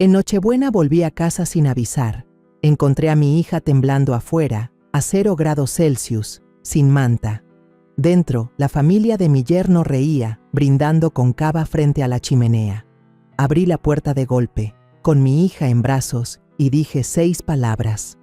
En Nochebuena volví a casa sin avisar. Encontré a mi hija temblando afuera, a 0 grados Celsius, sin manta. Dentro, la familia de mi yerno reía, brindando con cava frente a la chimenea. Abrí la puerta de golpe, con mi hija en brazos, y dije 6 palabras.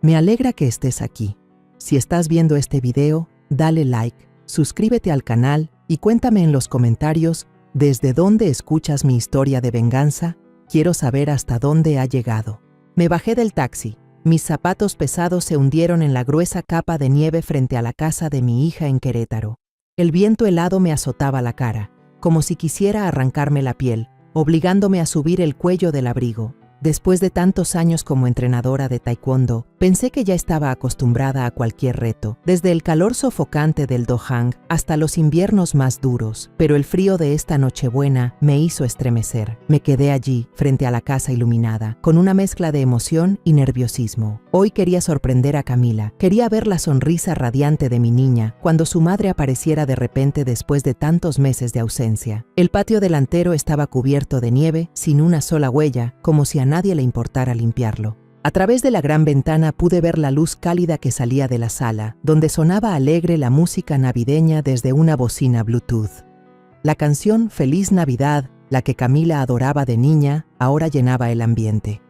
Me alegra que estés aquí. Si estás viendo este video, dale like, suscríbete al canal y cuéntame en los comentarios desde dónde escuchas mi historia de venganza. Quiero saber hasta dónde ha llegado. Me bajé del taxi. Mis zapatos pesados se hundieron en la gruesa capa de nieve frente a la casa de mi hija en Querétaro. El viento helado me azotaba la cara, como si quisiera arrancarme la piel, obligándome a subir el cuello del abrigo. Después de tantos años como entrenadora de taekwondo, pensé que ya estaba acostumbrada a cualquier reto, desde el calor sofocante del Dohang hasta los inviernos más duros, pero el frío de esta Nochebuena me hizo estremecer. Me quedé allí, frente a la casa iluminada, con una mezcla de emoción y nerviosismo. Hoy quería sorprender a Camila, quería ver la sonrisa radiante de mi niña cuando su madre apareciera de repente después de tantos meses de ausencia. El patio delantero estaba cubierto de nieve, sin una sola huella, como si a nadie le importara limpiarlo. A través de la gran ventana pude ver la luz cálida que salía de la sala, donde sonaba alegre la música navideña desde una bocina Bluetooth. La canción Feliz Navidad, la que Camila adoraba de niña, ahora llenaba el ambiente.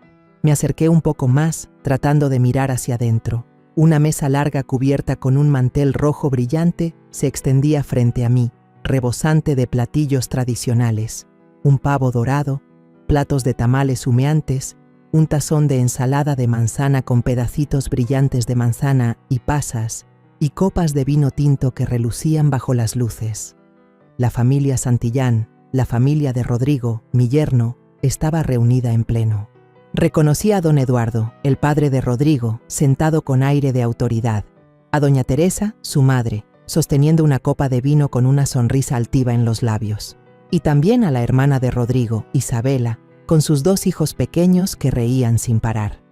Me acerqué un poco más, tratando de mirar hacia adentro. Una mesa larga cubierta con un mantel rojo brillante se extendía frente a mí, rebosante de platillos tradicionales. Un pavo dorado, platos de tamales humeantes, un tazón de ensalada de manzana con pedacitos brillantes de manzana y pasas, y copas de vino tinto que relucían bajo las luces. La familia Santillán, la familia de Rodrigo, mi yerno, estaba reunida en pleno. Reconocí a don Eduardo, el padre de Rodrigo, sentado con aire de autoridad, a doña Teresa, su madre, sosteniendo una copa de vino con una sonrisa altiva en los labios, y también a la hermana de Rodrigo, Isabela, con sus 2 hijos pequeños que reían sin parar.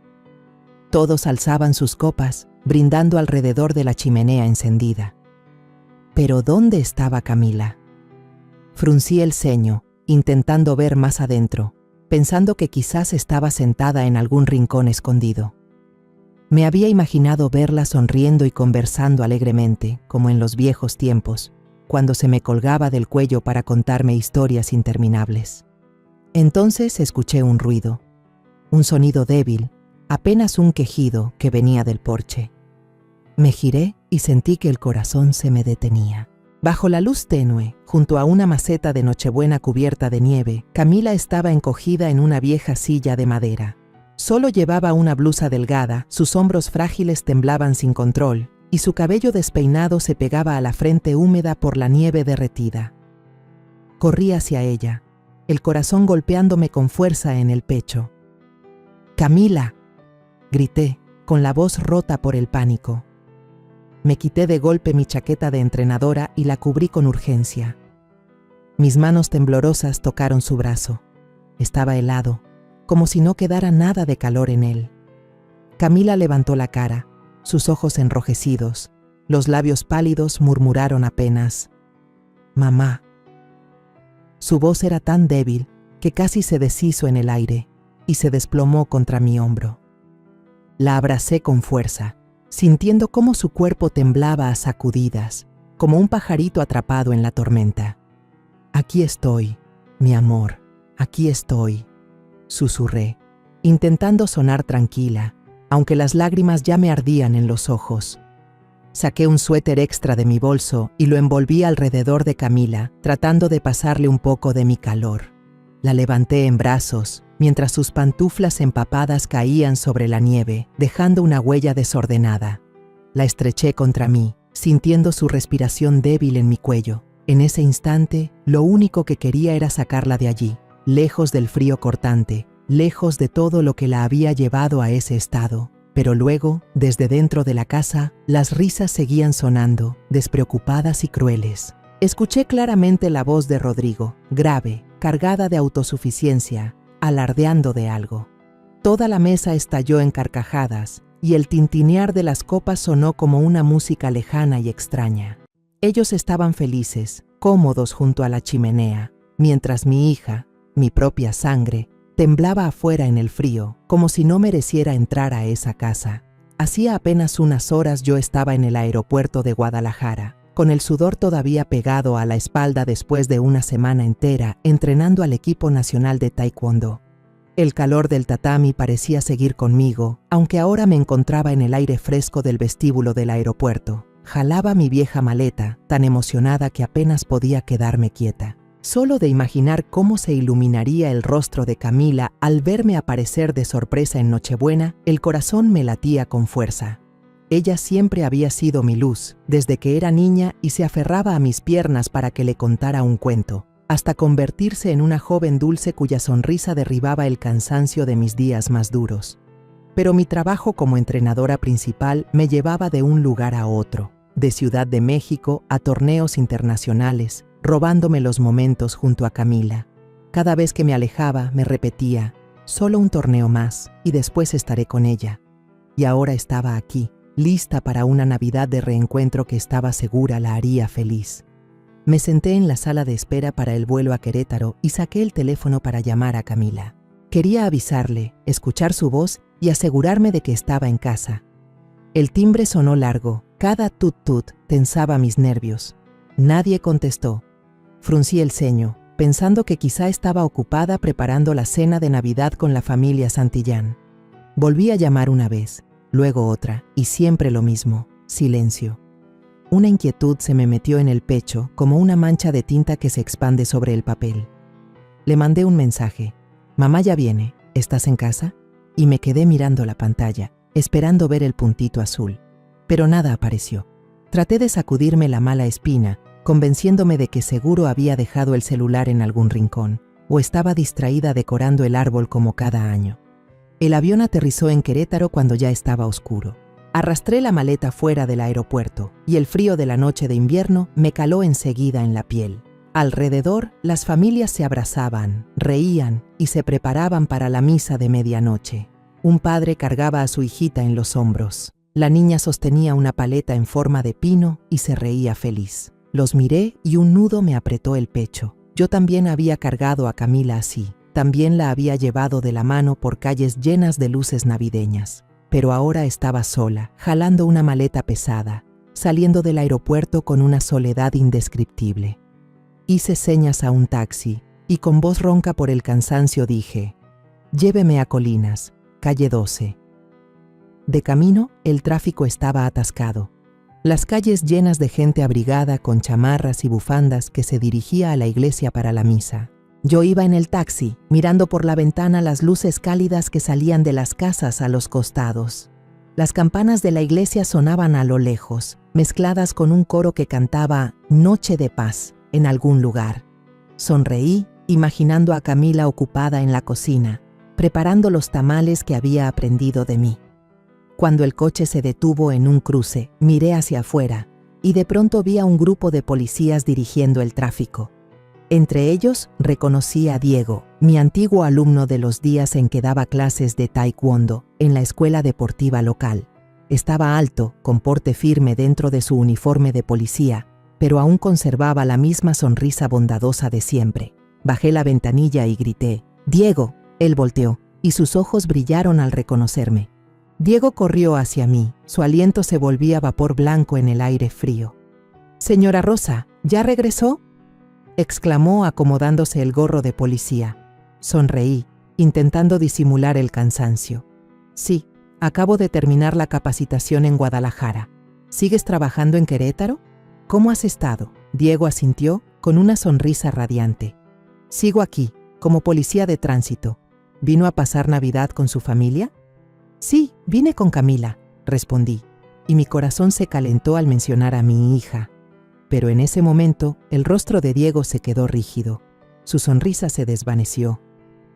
Todos alzaban sus copas, brindando alrededor de la chimenea encendida. Pero ¿dónde estaba Camila? Fruncí el ceño, intentando ver más adentro, pensando que quizás estaba sentada en algún rincón escondido. Me había imaginado verla sonriendo y conversando alegremente, como en los viejos tiempos, cuando se me colgaba del cuello para contarme historias interminables. Entonces escuché un ruido, un sonido débil, apenas un quejido que venía del porche. Me giré y sentí que el corazón se me detenía. Bajo la luz tenue, junto a una maceta de Nochebuena cubierta de nieve, Camila estaba encogida en una vieja silla de madera. Solo llevaba una blusa delgada, sus hombros frágiles temblaban sin control, y su cabello despeinado se pegaba a la frente húmeda por la nieve derretida. Corrí hacia ella, el corazón golpeándome con fuerza en el pecho. «¡Camila!», grité, con la voz rota por el pánico. Me quité de golpe mi chaqueta de entrenadora y la cubrí con urgencia. Mis manos temblorosas tocaron su brazo. Estaba helado, como si no quedara nada de calor en él. Camila levantó la cara, sus ojos enrojecidos, los labios pálidos murmuraron apenas: «Mamá». Su voz era tan débil que casi se deshizo en el aire y se desplomó contra mi hombro. La abracé con fuerza, sintiendo cómo su cuerpo temblaba a sacudidas, como un pajarito atrapado en la tormenta. «Aquí estoy, mi amor, aquí estoy», susurré, intentando sonar tranquila, aunque las lágrimas ya me ardían en los ojos. Saqué un suéter extra de mi bolso y lo envolví alrededor de Camila, tratando de pasarle un poco de mi calor. La levanté en brazos, mientras sus pantuflas empapadas caían sobre la nieve, dejando una huella desordenada. La estreché contra mí, sintiendo su respiración débil en mi cuello. En ese instante, lo único que quería era sacarla de allí, lejos del frío cortante, lejos de todo lo que la había llevado a ese estado. Pero luego, desde dentro de la casa, las risas seguían sonando, despreocupadas y crueles. Escuché claramente la voz de Rodrigo, grave, cargada de autosuficiencia, alardeando de algo. Toda la mesa estalló en carcajadas, y el tintinear de las copas sonó como una música lejana y extraña. Ellos estaban felices, cómodos junto a la chimenea, mientras mi hija, mi propia sangre, Temblaba afuera en el frío, como si no mereciera entrar a esa casa. Hacía apenas unas horas yo estaba en el aeropuerto de Guadalajara, con el sudor todavía pegado a la espalda después de una semana entera entrenando al equipo nacional de taekwondo. El calor del tatami parecía seguir conmigo, aunque ahora me encontraba en el aire fresco del vestíbulo del aeropuerto. Jalaba mi vieja maleta, tan emocionada que apenas podía quedarme quieta. Solo de imaginar cómo se iluminaría el rostro de Camila al verme aparecer de sorpresa en Nochebuena, el corazón me latía con fuerza. Ella siempre había sido mi luz, desde que era niña y se aferraba a mis piernas para que le contara un cuento, hasta convertirse en una joven dulce cuya sonrisa derribaba el cansancio de mis días más duros. Pero mi trabajo como entrenadora principal me llevaba de un lugar a otro, de Ciudad de México a torneos internacionales, robándome los momentos junto a Camila. Cada vez que me alejaba, me repetía, solo un torneo más y después estaré con ella. Y ahora estaba aquí, lista para una Navidad de reencuentro que estaba segura la haría feliz. Me senté en la sala de espera para el vuelo a Querétaro y saqué el teléfono para llamar a Camila. Quería avisarle, escuchar su voz y asegurarme de que estaba en casa. El timbre sonó largo, cada tut-tut tensaba mis nervios. Nadie contestó. Fruncí el ceño, pensando que quizá estaba ocupada preparando la cena de Navidad con la familia Santillán. Volví a llamar una vez, luego otra, y siempre lo mismo, silencio. Una inquietud se me metió en el pecho como una mancha de tinta que se expande sobre el papel. Le mandé un mensaje. «Mamá ya viene, ¿estás en casa?» Y me quedé mirando la pantalla, esperando ver el puntito azul. Pero nada apareció. Traté de sacudirme la mala espina, convenciéndome de que seguro había dejado el celular en algún rincón, o estaba distraída decorando el árbol como cada año. El avión aterrizó en Querétaro cuando ya estaba oscuro. Arrastré la maleta fuera del aeropuerto, y el frío de la noche de invierno me caló enseguida en la piel. Alrededor, las familias se abrazaban, reían y se preparaban para la misa de medianoche. Un padre cargaba a su hijita en los hombros. La niña sostenía una paleta en forma de pino y se reía feliz. Los miré y un nudo me apretó el pecho. Yo también había cargado a Camila así. También la había llevado de la mano por calles llenas de luces navideñas. Pero ahora estaba sola, jalando una maleta pesada, saliendo del aeropuerto con una soledad indescriptible. Hice señas a un taxi y con voz ronca por el cansancio dije, «Lléveme a Colinas, calle 12». De camino, el tráfico estaba atascado. Las calles llenas de gente abrigada con chamarras y bufandas que se dirigía a la iglesia para la misa. Yo iba en el taxi, mirando por la ventana las luces cálidas que salían de las casas a los costados. Las campanas de la iglesia sonaban a lo lejos, mezcladas con un coro que cantaba «Noche de paz» en algún lugar. Sonreí, imaginando a Camila ocupada en la cocina, preparando los tamales que había aprendido de mí. Cuando el coche se detuvo en un cruce, miré hacia afuera y de pronto vi a un grupo de policías dirigiendo el tráfico. Entre ellos reconocí a Diego, mi antiguo alumno de los días en que daba clases de taekwondo en la escuela deportiva local. Estaba alto, con porte firme dentro de su uniforme de policía, pero aún conservaba la misma sonrisa bondadosa de siempre. Bajé la ventanilla y grité, «¡Diego!». Él volteó, y sus ojos brillaron al reconocerme. Diego corrió hacia mí, su aliento se volvía vapor blanco en el aire frío. «Señora Rosa, ¿ya regresó?», exclamó acomodándose el gorro de policía. Sonreí, intentando disimular el cansancio. «Sí, acabo de terminar la capacitación en Guadalajara. ¿Sigues trabajando en Querétaro? ¿Cómo has estado?». Diego asintió con una sonrisa radiante. «Sigo aquí, como policía de tránsito. ¿Vino a pasar Navidad con su familia?». «Sí, vine con Camila», respondí, y mi corazón se calentó al mencionar a mi hija. Pero en ese momento, el rostro de Diego se quedó rígido. Su sonrisa se desvaneció.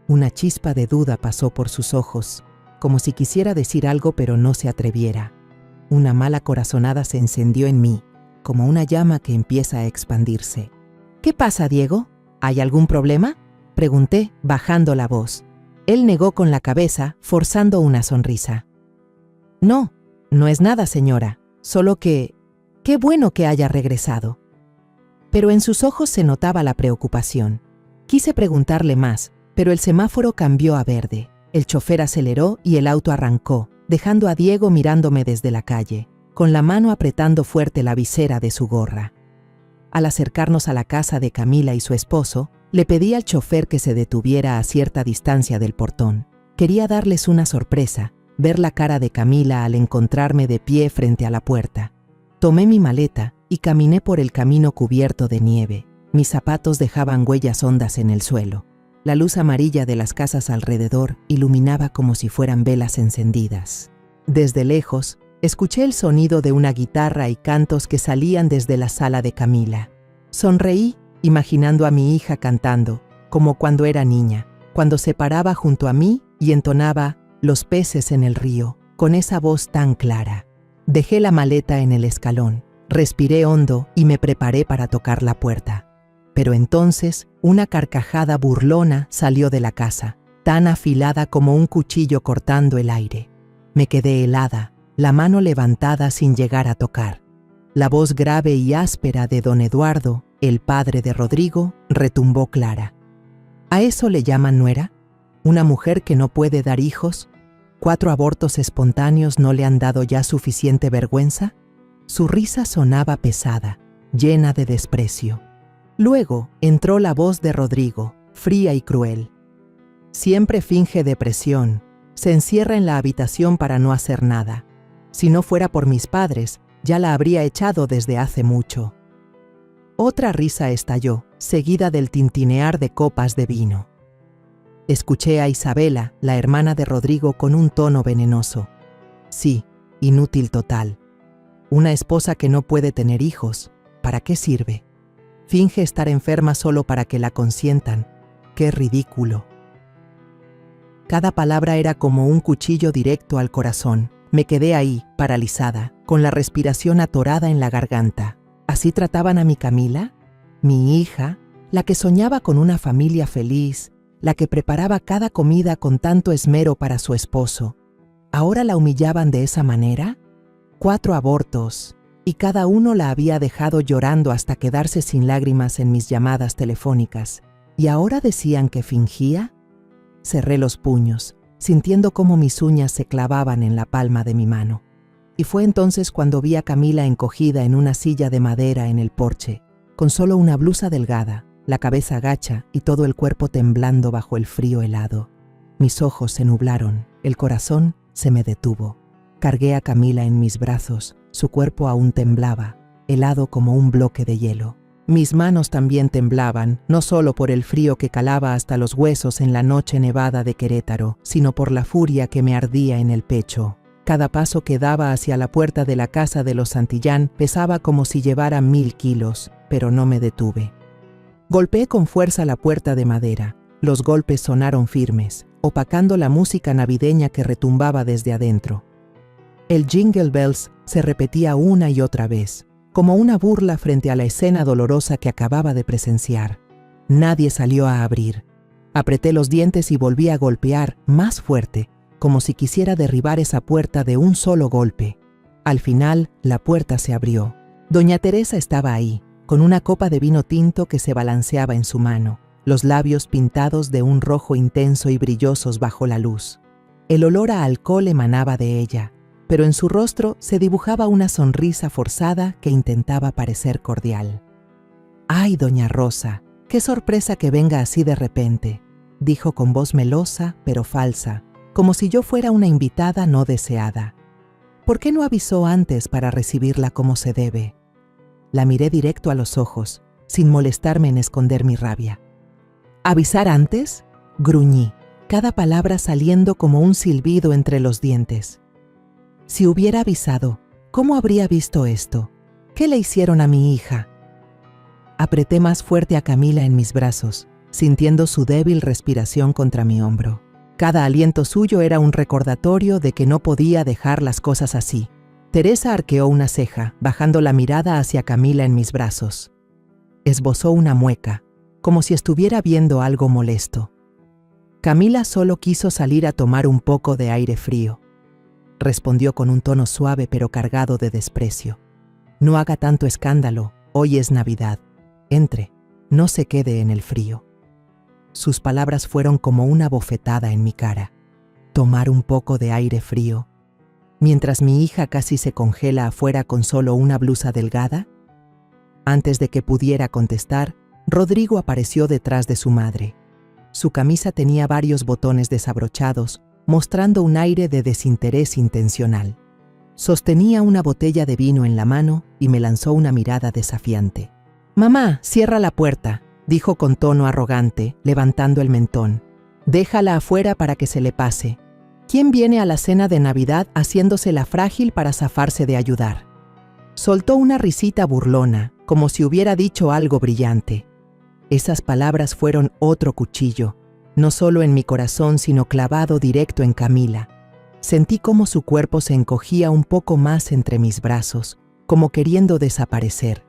Una chispa de duda pasó por sus ojos, como si quisiera decir algo pero no se atreviera. Una mala corazonada se encendió en mí, como una llama que empieza a expandirse. «¿Qué pasa, Diego? ¿Hay algún problema?», pregunté, bajando la voz. Él negó con la cabeza, forzando una sonrisa. «No, no es nada, señora, solo que... ¡Qué bueno que haya regresado!». Pero en sus ojos se notaba la preocupación. Quise preguntarle más, Pero el semáforo cambió a verde. El chofer aceleró y el auto arrancó, dejando a Diego mirándome desde la calle, con la mano apretando fuerte la visera de su gorra. Al acercarnos a la casa de Camila y su esposo, le pedí al chofer que se detuviera a cierta distancia del portón. Quería darles una sorpresa, ver la cara de Camila al encontrarme de pie frente a la puerta. Tomé mi maleta y caminé por el camino cubierto de nieve. Mis zapatos dejaban huellas hondas en el suelo. La luz amarilla de las casas alrededor iluminaba como si fueran velas encendidas. Desde lejos, escuché el sonido de una guitarra y cantos que salían desde la sala de Camila. Sonreí, imaginando a mi hija cantando, como cuando era niña, cuando se paraba junto a mí y entonaba Los peces en el río, con esa voz tan clara. Dejé la maleta en el escalón, respiré hondo y me preparé para tocar la puerta. Pero entonces, una carcajada burlona salió de la casa, tan afilada como un cuchillo cortando el aire. Me quedé helada, la mano levantada sin llegar a tocar. La voz grave y áspera de don Eduardo, el padre de Rodrigo, retumbó clara. ¿A eso le llaman nuera? ¿Una mujer que no puede dar hijos? ¿4 abortos espontáneos no le han dado ya suficiente vergüenza? Su risa sonaba pesada, llena de desprecio. Luego entró la voz de Rodrigo, fría y cruel. Siempre finge depresión, se encierra en la habitación para no hacer nada. Si no fuera por mis padres, ya la habría echado desde hace mucho. Otra risa estalló, seguida del tintinear de copas de vino. Escuché a Isabela, la hermana de Rodrigo, con un tono venenoso. Sí, inútil total. Una esposa que no puede tener hijos, ¿para qué sirve? Finge estar enferma solo para que la consientan. ¡Qué ridículo! Cada palabra era como un cuchillo directo al corazón. Me quedé ahí, paralizada, con la respiración atorada en la garganta. ¿Así trataban a mi Camila? Mi hija, la que soñaba con una familia feliz, la que preparaba cada comida con tanto esmero para su esposo. ¿Ahora la humillaban de esa manera? 4 abortos, y cada uno la había dejado llorando hasta quedarse sin lágrimas en mis llamadas telefónicas. ¿Y ahora decían que fingía? Cerré los puños, sintiendo cómo mis uñas se clavaban en la palma de mi mano. Y fue entonces cuando vi a Camila encogida en una silla de madera en el porche, con solo una blusa delgada, la cabeza gacha y todo el cuerpo temblando bajo el frío helado. Mis ojos se nublaron, el corazón se me detuvo. Cargué a Camila en mis brazos, su cuerpo aún temblaba, helado como un bloque de hielo. Mis manos también temblaban, no solo por el frío que calaba hasta los huesos en la noche nevada de Querétaro, sino por la furia que me ardía en el pecho. Cada paso que daba hacia la puerta de la casa de los Santillán pesaba como si llevara 1000 kilos, pero no me detuve. Golpeé con fuerza la puerta de madera. Los golpes sonaron firmes, opacando la música navideña que retumbaba desde adentro. El Jingle Bells se repetía una y otra vez, como una burla frente a la escena dolorosa que acababa de presenciar. Nadie salió a abrir. Apreté los dientes y volví a golpear más fuerte, como si quisiera derribar esa puerta de un solo golpe. Al final, la puerta se abrió. Doña Teresa estaba ahí, con una copa de vino tinto que se balanceaba en su mano, los labios pintados de un rojo intenso y brillosos bajo la luz. El olor a alcohol emanaba de ella, pero en su rostro se dibujaba una sonrisa forzada que intentaba parecer cordial. «Ay, doña Rosa, qué sorpresa que venga así de repente», dijo con voz melosa pero falsa, como si yo fuera una invitada no deseada. «¿Por qué no avisó antes para recibirla como se debe?» La miré directo a los ojos, sin molestarme en esconder mi rabia. «¿Avisar antes?», gruñí, cada palabra saliendo como un silbido entre los dientes. «Si hubiera avisado, ¿cómo habría visto esto? ¿Qué le hicieron a mi hija?». Apreté más fuerte a Camila en mis brazos, sintiendo su débil respiración contra mi hombro. Cada aliento suyo era un recordatorio de que no podía dejar las cosas así. Teresa arqueó una ceja, bajando la mirada hacia Camila en mis brazos. Esbozó una mueca, como si estuviera viendo algo molesto. Camila solo quiso salir a tomar un poco de aire frío. Respondió con un tono suave pero cargado de desprecio. «No haga tanto escándalo, hoy es Navidad. Entre, no se quede en el frío». Sus palabras fueron como una bofetada en mi cara. Tomar un poco de aire frío. Mientras mi hija casi se congela afuera con solo una blusa delgada. Antes de que pudiera contestar, Rodrigo apareció detrás de su madre. Su camisa tenía varios botones desabrochados, mostrando un aire de desinterés intencional. Sostenía una botella de vino en la mano y me lanzó una mirada desafiante. «Mamá, cierra la puerta», dijo con tono arrogante, levantando el mentón. «Déjala afuera para que se le pase. ¿Quién viene a la cena de Navidad haciéndose la frágil para zafarse de ayudar?» Soltó una risita burlona, como si hubiera dicho algo brillante. Esas palabras fueron otro cuchillo, no solo en mi corazón, sino clavado directo en Camila. Sentí cómo su cuerpo se encogía un poco más entre mis brazos, como queriendo desaparecer.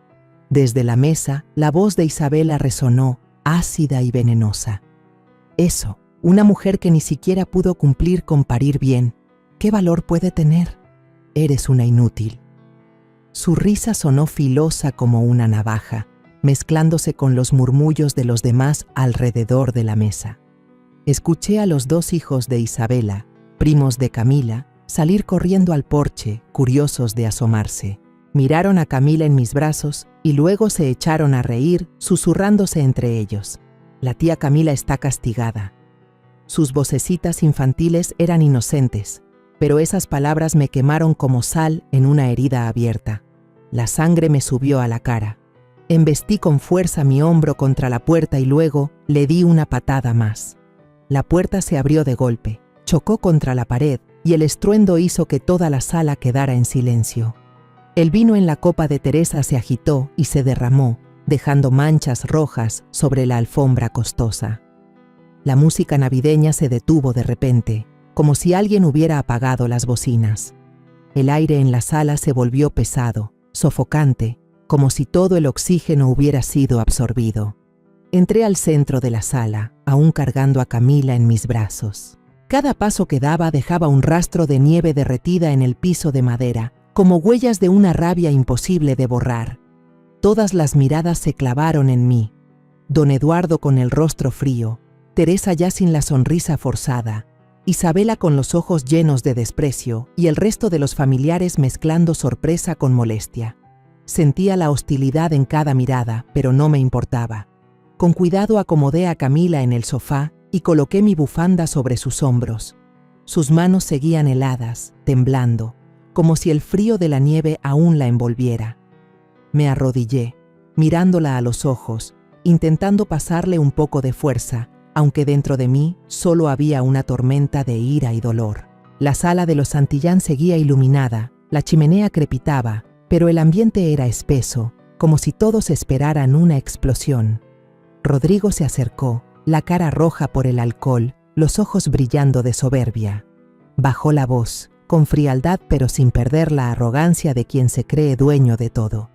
Desde la mesa, la voz de Isabela resonó, ácida y venenosa. «Eso, una mujer que ni siquiera pudo cumplir con parir bien, ¿qué valor puede tener? Eres una inútil». Su risa sonó filosa como una navaja, mezclándose con los murmullos de los demás alrededor de la mesa. Escuché a los dos hijos de Isabela, primos de Camila, salir corriendo al porche, curiosos de asomarse. Miraron a Camila en mis brazos y luego se echaron a reír, susurrándose entre ellos. «La tía Camila está castigada». Sus vocecitas infantiles eran inocentes, pero esas palabras me quemaron como sal en una herida abierta. La sangre me subió a la cara. Embestí con fuerza mi hombro contra la puerta y luego le di una patada más. La puerta se abrió de golpe, chocó contra la pared y el estruendo hizo que toda la sala quedara en silencio. El vino en la copa de Teresa se agitó y se derramó, dejando manchas rojas sobre la alfombra costosa. La música navideña se detuvo de repente, como si alguien hubiera apagado las bocinas. El aire en la sala se volvió pesado, sofocante, como si todo el oxígeno hubiera sido absorbido. Entré al centro de la sala, aún cargando a Camila en mis brazos. Cada paso que daba dejaba un rastro de nieve derretida en el piso de madera, como huellas de una rabia imposible de borrar. Todas las miradas se clavaron en mí. Don Eduardo con el rostro frío, Teresa ya sin la sonrisa forzada, Isabela con los ojos llenos de desprecio y el resto de los familiares mezclando sorpresa con molestia. Sentía la hostilidad en cada mirada, pero no me importaba. Con cuidado acomodé a Camila en el sofá y coloqué mi bufanda sobre sus hombros. Sus manos seguían heladas, temblando, como si el frío de la nieve aún la envolviera. Me arrodillé, mirándola a los ojos, intentando pasarle un poco de fuerza, aunque dentro de mí solo había una tormenta de ira y dolor. La sala de los Santillán seguía iluminada, la chimenea crepitaba, pero el ambiente era espeso, como si todos esperaran una explosión. Rodrigo se acercó, la cara roja por el alcohol, los ojos brillando de soberbia. Bajó la voz, con frialdad pero sin perder la arrogancia de quien se cree dueño de todo.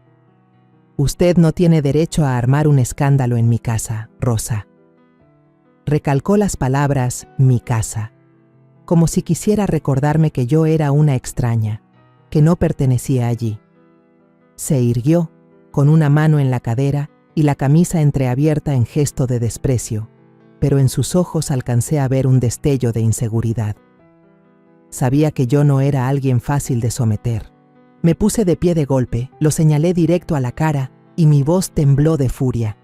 «Usted no tiene derecho a armar un escándalo en mi casa, Rosa». Recalcó las palabras «mi casa», como si quisiera recordarme que yo era una extraña, que no pertenecía allí. Se irguió, con una mano en la cadera y la camisa entreabierta en gesto de desprecio, pero en sus ojos alcancé a ver un destello de inseguridad. Sabía que yo no era alguien fácil de someter. Me puse de pie de golpe, lo señalé directo a la cara y mi voz tembló de furia.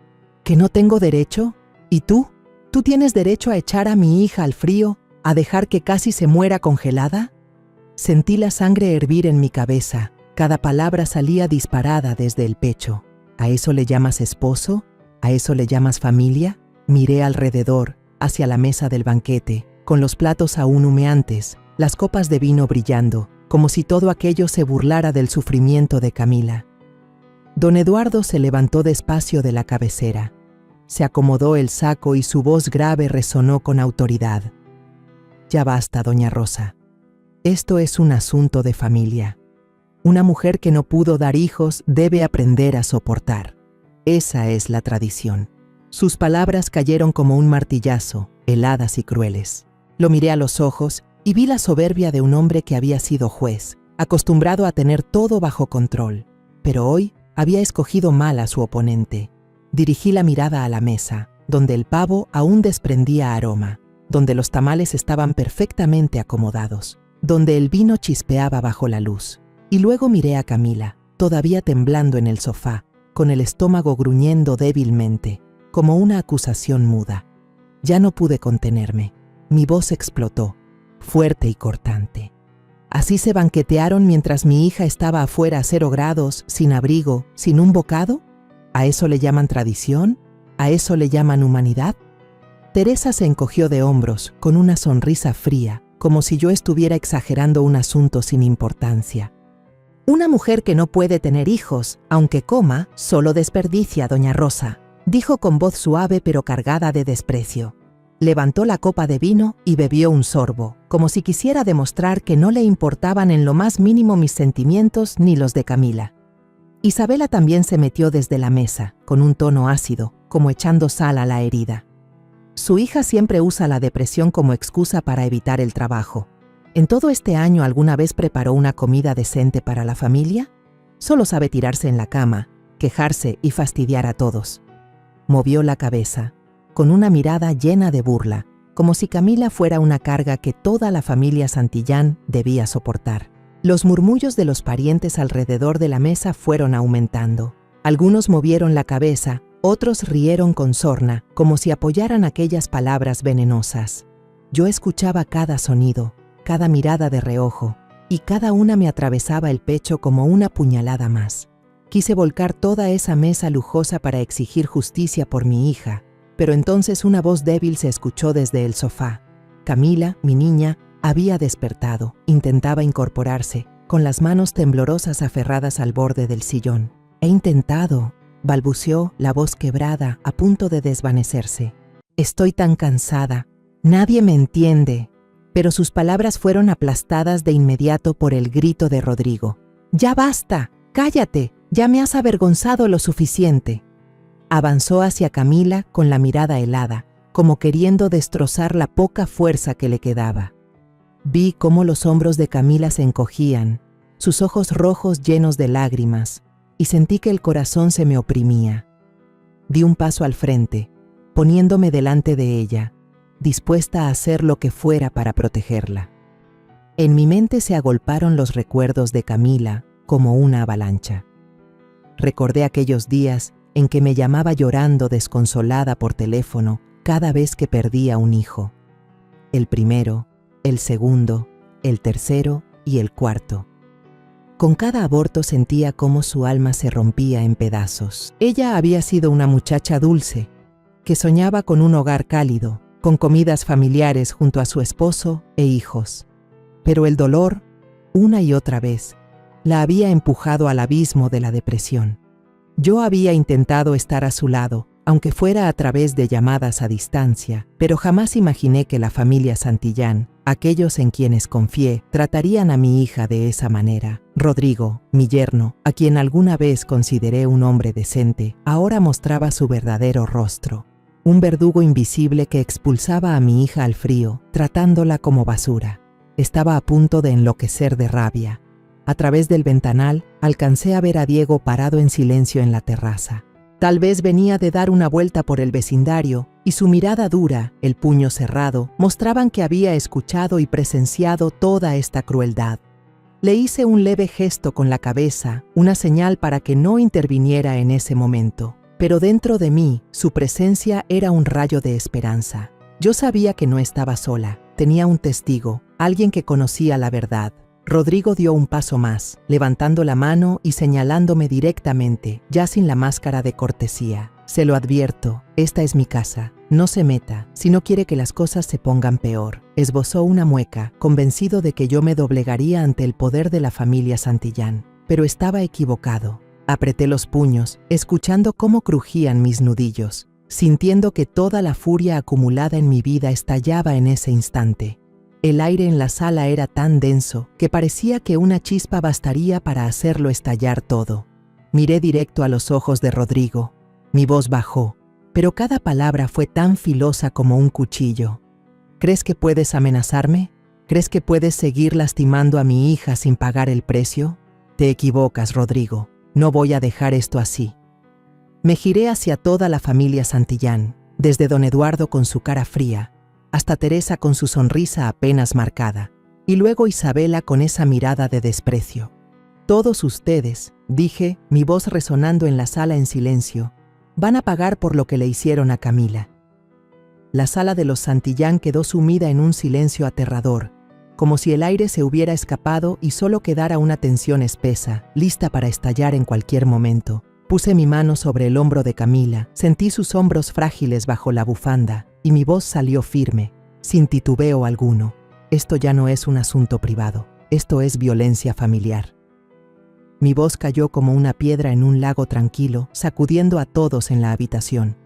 ¿Que no tengo derecho? ¿Y tú? ¿Tú tienes derecho a echar a mi hija al frío, a dejar que casi se muera congelada? Sentí la sangre hervir en mi cabeza, cada palabra salía disparada desde el pecho. ¿A eso le llamas esposo? ¿A eso le llamas familia? Miré alrededor, hacia la mesa del banquete, con los platos aún humeantes, las copas de vino brillando, como si todo aquello se burlara del sufrimiento de Camila. Don Eduardo se levantó despacio de la cabecera. Se acomodó el saco y su voz grave resonó con autoridad. «Ya basta, doña Rosa. Esto es un asunto de familia. Una mujer que no pudo dar hijos debe aprender a soportar. Esa es la tradición». Sus palabras cayeron como un martillazo, heladas y crueles. Lo miré a los ojos y vi la soberbia de un hombre que había sido juez, acostumbrado a tener todo bajo control. Pero hoy había escogido mal a su oponente. Dirigí la mirada a la mesa. donde el pavo aún desprendía aroma, donde los tamales estaban perfectamente acomodados, donde el vino chispeaba bajo la luz. Y luego miré a Camila, todavía temblando en el sofá, con el estómago gruñendo débilmente, como una acusación muda. Ya no pude contenerme. Mi voz explotó, fuerte y cortante. ¿Así se banquetearon mientras mi hija estaba afuera a 0 grados, sin abrigo, sin un bocado? ¿A eso le llaman tradición? ¿A eso le llaman humanidad? Teresa se encogió de hombros, con una sonrisa fría, como si yo estuviera exagerando un asunto sin importancia. «Una mujer que no puede tener hijos, aunque coma, solo desperdicia, doña Rosa», dijo con voz suave pero cargada de desprecio. Levantó la copa de vino y bebió un sorbo, como si quisiera demostrar que no le importaban en lo más mínimo mis sentimientos ni los de Camila. Isabela también se metió desde la mesa, con un tono ácido, como echando sal a la herida. Su hija siempre usa la depresión como excusa para evitar el trabajo. ¿En todo este año alguna vez preparó una comida decente para la familia? Solo sabe tirarse en la cama, quejarse y fastidiar a todos. Movió la cabeza, con una mirada llena de burla, como si Camila fuera una carga que toda la familia Santillán debía soportar. Los murmullos de los parientes alrededor de la mesa fueron aumentando. Algunos movieron la cabeza, otros rieron con sorna, como si apoyaran aquellas palabras venenosas. Yo escuchaba cada sonido, cada mirada de reojo, y cada una me atravesaba el pecho como una puñalada más. Quise volcar toda esa mesa lujosa para exigir justicia por mi hija, pero entonces una voz débil se escuchó desde el sofá. Camila, mi niña, había despertado, intentaba incorporarse, con las manos temblorosas aferradas al borde del sillón. «He intentado», balbuceó, la voz quebrada, a punto de desvanecerse. «Estoy tan cansada. Nadie me entiende». Pero sus palabras fueron aplastadas de inmediato por el grito de Rodrigo. «¡Ya basta! ¡Cállate! Ya me has avergonzado lo suficiente». Avanzó hacia Camila con la mirada helada, como queriendo destrozar la poca fuerza que le quedaba. Vi cómo los hombros de Camila se encogían, sus ojos rojos llenos de lágrimas, y sentí que el corazón se me oprimía. Di un paso al frente, poniéndome delante de ella, dispuesta a hacer lo que fuera para protegerla. En mi mente se agolparon los recuerdos de Camila como una avalancha. Recordé aquellos días en que me llamaba llorando desconsolada por teléfono cada vez que perdía un hijo. El primero, el segundo, el tercero y el cuarto. Con cada aborto sentía cómo su alma se rompía en pedazos. Ella había sido una muchacha dulce, que soñaba con un hogar cálido, con comidas familiares junto a su esposo e hijos. Pero el dolor, una y otra vez, la había empujado al abismo de la depresión. Yo había intentado estar a su lado, aunque fuera a través de llamadas a distancia, pero jamás imaginé que la familia Santillán, aquellos en quienes confié, tratarían a mi hija de esa manera. Rodrigo, mi yerno, a quien alguna vez consideré un hombre decente, ahora mostraba su verdadero rostro. Un verdugo invisible que expulsaba a mi hija al frío, tratándola como basura. Estaba a punto de enloquecer de rabia. A través del ventanal, alcancé a ver a Diego parado en silencio en la terraza. Tal vez venía de dar una vuelta por el vecindario, y su mirada dura, el puño cerrado, mostraban que había escuchado y presenciado toda esta crueldad. Le hice un leve gesto con la cabeza, una señal para que no interviniera en ese momento. Pero dentro de mí, su presencia era un rayo de esperanza. Yo sabía que no estaba sola, tenía un testigo, alguien que conocía la verdad. Rodrigo dio un paso más, levantando la mano y señalándome directamente, ya sin la máscara de cortesía. «Se lo advierto, esta es mi casa. No se meta, si no quiere que las cosas se pongan peor». Esbozó una mueca, convencido de que yo me doblegaría ante el poder de la familia Santillán. Pero estaba equivocado. Apreté los puños, escuchando cómo crujían mis nudillos, sintiendo que toda la furia acumulada en mi vida estallaba en ese instante. El aire en la sala era tan denso que parecía que una chispa bastaría para hacerlo estallar todo. Miré directo a los ojos de Rodrigo. Mi voz bajó, pero cada palabra fue tan filosa como un cuchillo. ¿Crees que puedes amenazarme? ¿Crees que puedes seguir lastimando a mi hija sin pagar el precio? Te equivocas, Rodrigo. No voy a dejar esto así. Me giré hacia toda la familia Santillán. desde don Eduardo con su cara fría, hasta Teresa con su sonrisa apenas marcada, y luego Isabela con esa mirada de desprecio. Todos ustedes, dije, mi voz resonando en la sala en silencio, van a pagar por lo que le hicieron a Camila. La sala de los Santillán quedó sumida en un silencio aterrador, como si el aire se hubiera escapado y solo quedara una tensión espesa, lista para estallar en cualquier momento. Puse mi mano sobre el hombro de Camila, sentí sus hombros frágiles bajo la bufanda, y mi voz salió firme, sin titubeo alguno. Esto ya no es un asunto privado, esto es violencia familiar. Mi voz cayó como una piedra en un lago tranquilo, sacudiendo a todos en la habitación.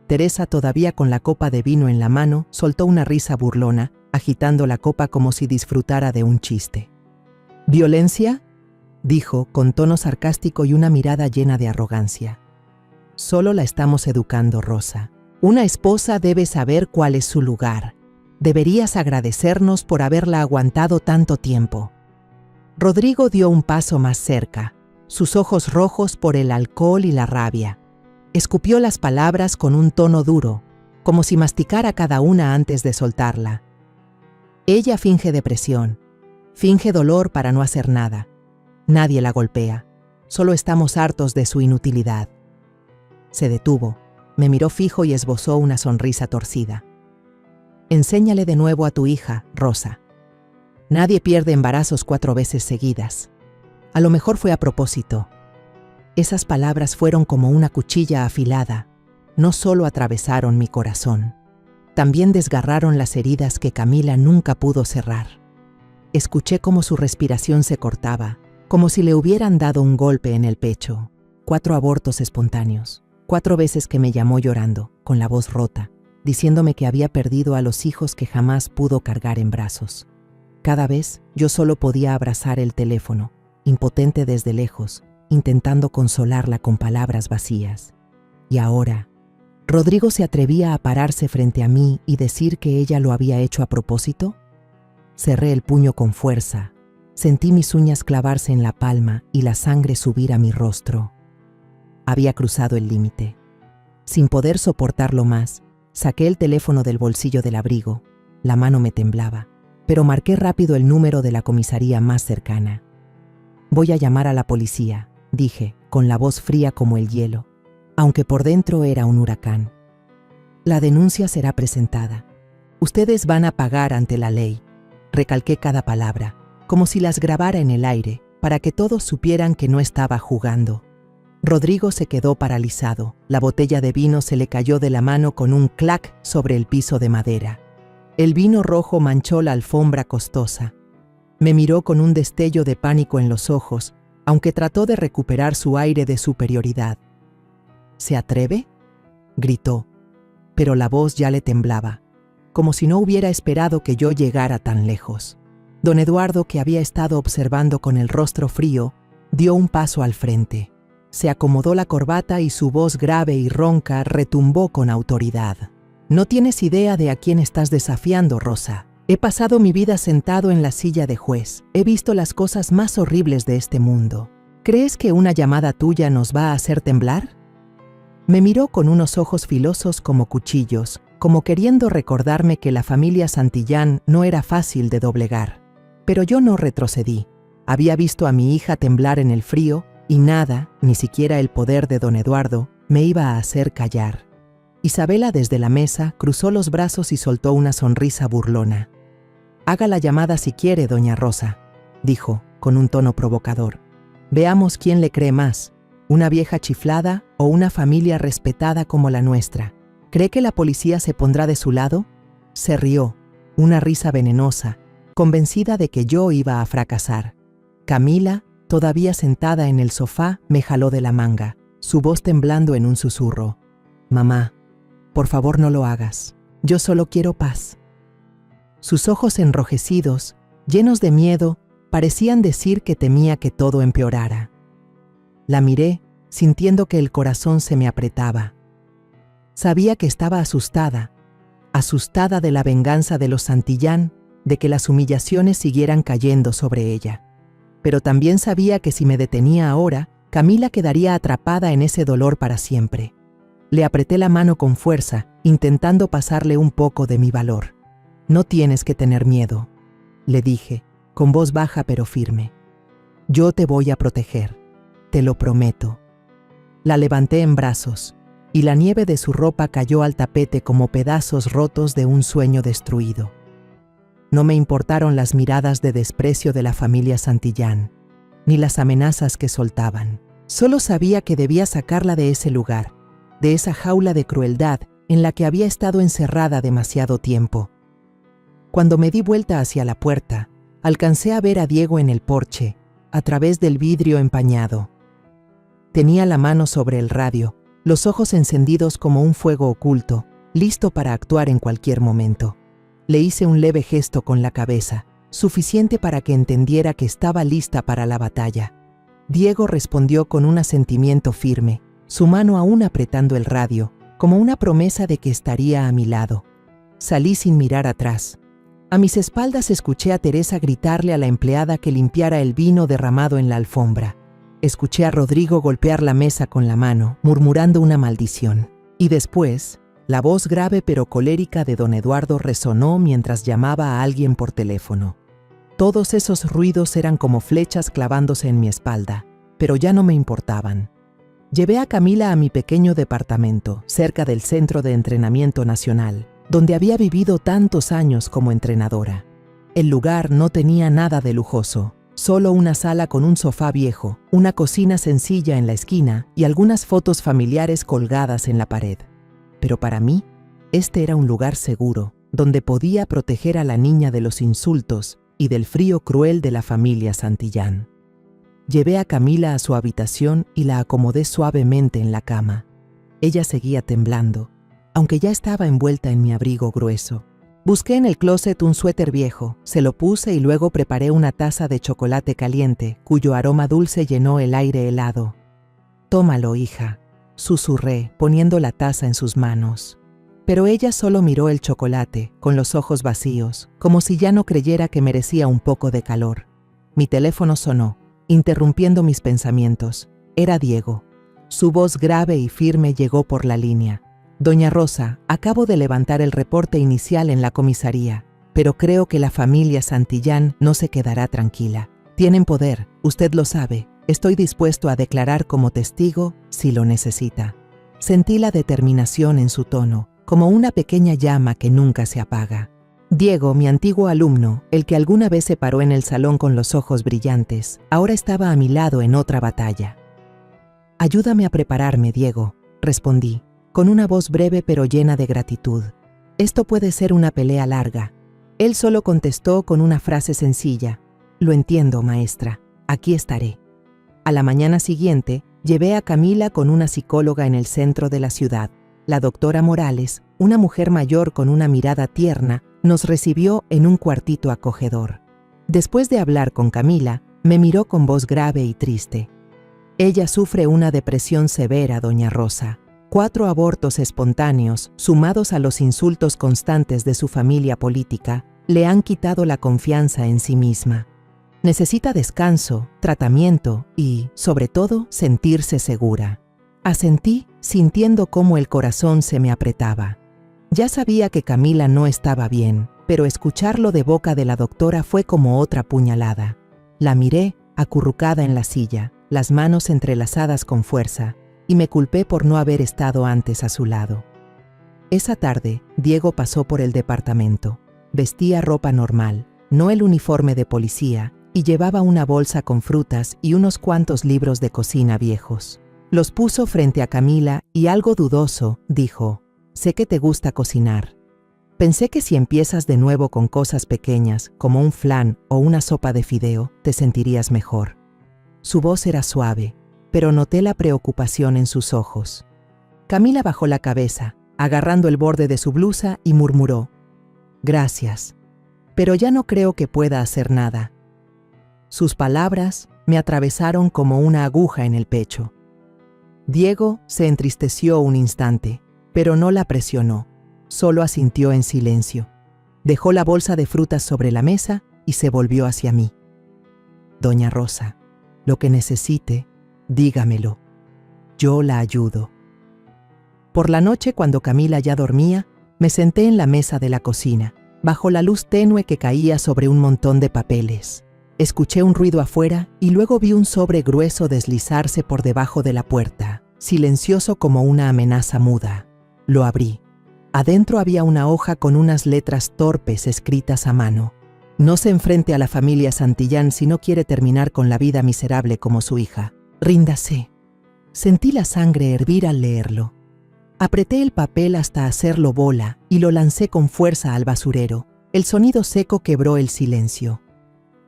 Teresa, todavía con la copa de vino en la mano, soltó una risa burlona, agitando la copa como si disfrutara de un chiste. ¿Violencia?, dijo, con tono sarcástico y una mirada llena de arrogancia. Solo la estamos educando, Rosa. Una esposa debe saber cuál es su lugar. Deberías agradecernos por haberla aguantado tanto tiempo. Rodrigo dio un paso más cerca, sus ojos rojos por el alcohol y la rabia. Escupió las palabras con un tono duro, como si masticara cada una antes de soltarla. Ella finge depresión, finge dolor para no hacer nada. Nadie la golpea, solo estamos hartos de su inutilidad. Se detuvo, me miró fijo y esbozó una sonrisa torcida. Enséñale de nuevo a tu hija, Rosa. Nadie pierde embarazos 4 veces seguidas. A lo mejor fue a propósito. Esas palabras fueron como una cuchilla afilada. No solo atravesaron mi corazón, también desgarraron las heridas que Camila nunca pudo cerrar. Escuché cómo su respiración se cortaba, como si le hubieran dado un golpe en el pecho. 4 abortos espontáneos, 4 veces que me llamó llorando, con la voz rota, diciéndome que había perdido a los hijos que jamás pudo cargar en brazos. Cada vez yo solo podía abrazar el teléfono, impotente desde lejos, intentando consolarla con palabras vacías. Y ahora, ¿Rodrigo se atrevía a pararse frente a mí y decir que ella lo había hecho a propósito? Cerré el puño con fuerza. Sentí mis uñas clavarse en la palma y la sangre subir a mi rostro. Había cruzado el límite. Sin poder soportarlo más, saqué el teléfono del bolsillo del abrigo. La mano me temblaba, pero marqué rápido el número de la comisaría más cercana. Voy a llamar a la policía, dije, con la voz fría como el hielo, aunque por dentro era un huracán. La denuncia será presentada. Ustedes van a pagar ante la ley. Recalqué cada palabra, como si las grabara en el aire, para que todos supieran que no estaba jugando. Rodrigo se quedó paralizado. La botella de vino se le cayó de la mano con un clac sobre el piso de madera. El vino rojo manchó la alfombra costosa. Me miró con un destello de pánico en los ojos, aunque trató de recuperar su aire de superioridad. ¿Se atreve?, gritó, pero la voz ya le temblaba, como si no hubiera esperado que yo llegara tan lejos. Don Eduardo, que había estado observando con el rostro frío, dio un paso al frente. Se acomodó la corbata y su voz grave y ronca retumbó con autoridad. No tienes idea de a quién estás desafiando, Rosa. He pasado mi vida sentado en la silla de juez. He visto las cosas más horribles de este mundo. ¿Crees que una llamada tuya nos va a hacer temblar? Me miró con unos ojos filosos como cuchillos, como queriendo recordarme que la familia Santillán no era fácil de doblegar. Pero yo no retrocedí. Había visto a mi hija temblar en el frío y nada, ni siquiera el poder de don Eduardo, me iba a hacer callar. Isabela, desde la mesa, cruzó los brazos y soltó una sonrisa burlona. «Haga la llamada si quiere, doña Rosa», dijo, con un tono provocador. «Veamos quién le cree más, una vieja chiflada o una familia respetada como la nuestra. ¿Cree que la policía se pondrá de su lado?» Se rió, una risa venenosa, convencida de que yo iba a fracasar. Camila, todavía sentada en el sofá, me jaló de la manga, su voz temblando en un susurro. «Mamá, por favor no lo hagas. Yo solo quiero paz». Sus ojos enrojecidos, llenos de miedo, parecían decir que temía que todo empeorara. La miré, sintiendo que el corazón se me apretaba. Sabía que estaba asustada de la venganza de los Santillán, de que las humillaciones siguieran cayendo sobre ella. Pero también sabía que si me detenía ahora, Camila quedaría atrapada en ese dolor para siempre. Le apreté la mano con fuerza, intentando pasarle un poco de mi valor. No tienes que tener miedo, le dije, con voz baja pero firme. Yo te voy a proteger, te lo prometo. La levanté en brazos, y la nieve de su ropa cayó al tapete como pedazos rotos de un sueño destruido. No me importaron las miradas de desprecio de la familia Santillán, ni las amenazas que soltaban. Solo sabía que debía sacarla de ese lugar, de esa jaula de crueldad en la que había estado encerrada demasiado tiempo. Cuando me di vuelta hacia la puerta, alcancé a ver a Diego en el porche, a través del vidrio empañado. Tenía la mano sobre el radio, los ojos encendidos como un fuego oculto, listo para actuar en cualquier momento. Le hice un leve gesto con la cabeza, suficiente para que entendiera que estaba lista para la batalla. Diego respondió con un asentimiento firme, su mano aún apretando el radio, como una promesa de que estaría a mi lado. Salí sin mirar atrás. A mis espaldas escuché a Teresa gritarle a la empleada que limpiara el vino derramado en la alfombra. Escuché a Rodrigo golpear la mesa con la mano, murmurando una maldición. Y después, la voz grave pero colérica de don Eduardo resonó mientras llamaba a alguien por teléfono. Todos esos ruidos eran como flechas clavándose en mi espalda, pero ya no me importaban. Llevé a Camila a mi pequeño departamento, cerca del Centro de Entrenamiento Nacional, donde había vivido tantos años como entrenadora. El lugar no tenía nada de lujoso, solo una sala con un sofá viejo, una cocina sencilla en la esquina y algunas fotos familiares colgadas en la pared. Pero para mí, este era un lugar seguro, donde podía proteger a la niña de los insultos y del frío cruel de la familia Santillán. Llevé a Camila a su habitación y la acomodé suavemente en la cama. Ella seguía temblando, aunque ya estaba envuelta en mi abrigo grueso. Busqué en el closet un suéter viejo, se lo puse y luego preparé una taza de chocolate caliente, cuyo aroma dulce llenó el aire helado. «Tómalo, hija», susurré, poniendo la taza en sus manos. Pero ella solo miró el chocolate, con los ojos vacíos, como si ya no creyera que merecía un poco de calor. Mi teléfono sonó, interrumpiendo mis pensamientos. Era Diego. Su voz grave y firme llegó por la línea. «Doña Rosa, acabo de levantar el reporte inicial en la comisaría, pero creo que la familia Santillán no se quedará tranquila. Tienen poder, usted lo sabe. Estoy dispuesto a declarar como testigo si lo necesita». Sentí la determinación en su tono, como una pequeña llama que nunca se apaga. Diego, mi antiguo alumno, el que alguna vez se paró en el salón con los ojos brillantes, ahora estaba a mi lado en otra batalla. «Ayúdame a prepararme, Diego», respondí, con una voz breve pero llena de gratitud. «Esto puede ser una pelea larga». Él solo contestó con una frase sencilla: «Lo entiendo, maestra, aquí estaré». A la mañana siguiente, llevé a Camila con una psicóloga en el centro de la ciudad. La doctora Morales, una mujer mayor con una mirada tierna, nos recibió en un cuartito acogedor. Después de hablar con Camila, me miró con voz grave y triste. «Ella sufre una depresión severa, doña Rosa. 4 abortos espontáneos, sumados a los insultos constantes de su familia política, le han quitado la confianza en sí misma. Necesita descanso, tratamiento y, sobre todo, sentirse segura». Asentí, sintiendo cómo el corazón se me apretaba. Ya sabía que Camila no estaba bien, pero escucharlo de boca de la doctora fue como otra puñalada. La miré, acurrucada en la silla, las manos entrelazadas con fuerza, y me culpé por no haber estado antes a su lado. Esa tarde, Diego pasó por el departamento. Vestía ropa normal, no el uniforme de policía, y llevaba una bolsa con frutas y unos cuantos libros de cocina viejos. Los puso frente a Camila y, algo dudoso, dijo: «Sé que te gusta cocinar. Pensé que si empiezas de nuevo con cosas pequeñas, como un flan o una sopa de fideo, te sentirías mejor». Su voz era suave, pero noté la preocupación en sus ojos. Camila bajó la cabeza, agarrando el borde de su blusa, y murmuró: «Gracias, pero ya no creo que pueda hacer nada». Sus palabras me atravesaron como una aguja en el pecho. Diego se entristeció un instante, pero no la presionó, solo asintió en silencio. Dejó la bolsa de frutas sobre la mesa y se volvió hacia mí. «Doña Rosa, lo que necesite, dígamelo. Yo la ayudo». Por la noche, cuando Camila ya dormía, me senté en la mesa de la cocina, bajo la luz tenue que caía sobre un montón de papeles. Escuché un ruido afuera y luego vi un sobre grueso deslizarse por debajo de la puerta, silencioso como una amenaza muda. Lo abrí. Adentro había una hoja con unas letras torpes escritas a mano. No se enfrente a la familia Santillán si no quiere terminar con la vida miserable como su hija. Ríndase. Sentí la sangre hervir al leerlo. Apreté el papel hasta hacerlo bola y lo lancé con fuerza al basurero. El sonido seco quebró el silencio.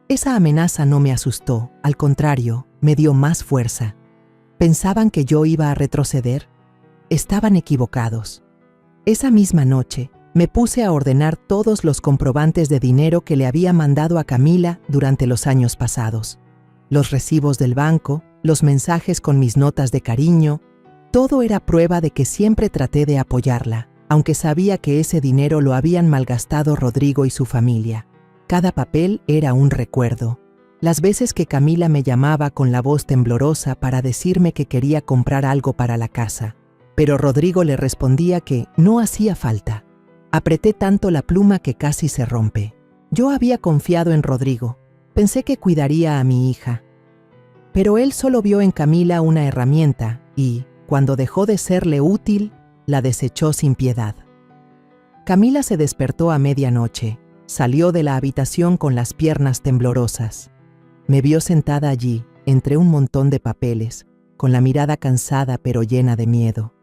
Esa amenaza no me asustó, al contrario, me dio más fuerza. ¿Pensaban que yo iba a retroceder? Estaban equivocados. Esa misma noche, me puse a ordenar todos los comprobantes de dinero que le había mandado a Camila durante los años pasados. Los recibos del banco, los mensajes con mis notas de cariño, todo era prueba de que siempre traté de apoyarla, aunque sabía que ese dinero lo habían malgastado Rodrigo y su familia. Cada papel era un recuerdo. Las veces que Camila me llamaba con la voz temblorosa para decirme que quería comprar algo para la casa, pero Rodrigo le respondía que no hacía falta. Apreté tanto la pluma que casi se rompe. Yo había confiado en Rodrigo. Pensé que cuidaría a mi hija. Pero él solo vio en Camila una herramienta y, cuando dejó de serle útil, la desechó sin piedad. Camila se despertó a medianoche. Salió de la habitación con las piernas temblorosas. Me vio sentada allí, entre un montón de papeles, con la mirada cansada pero llena de miedo.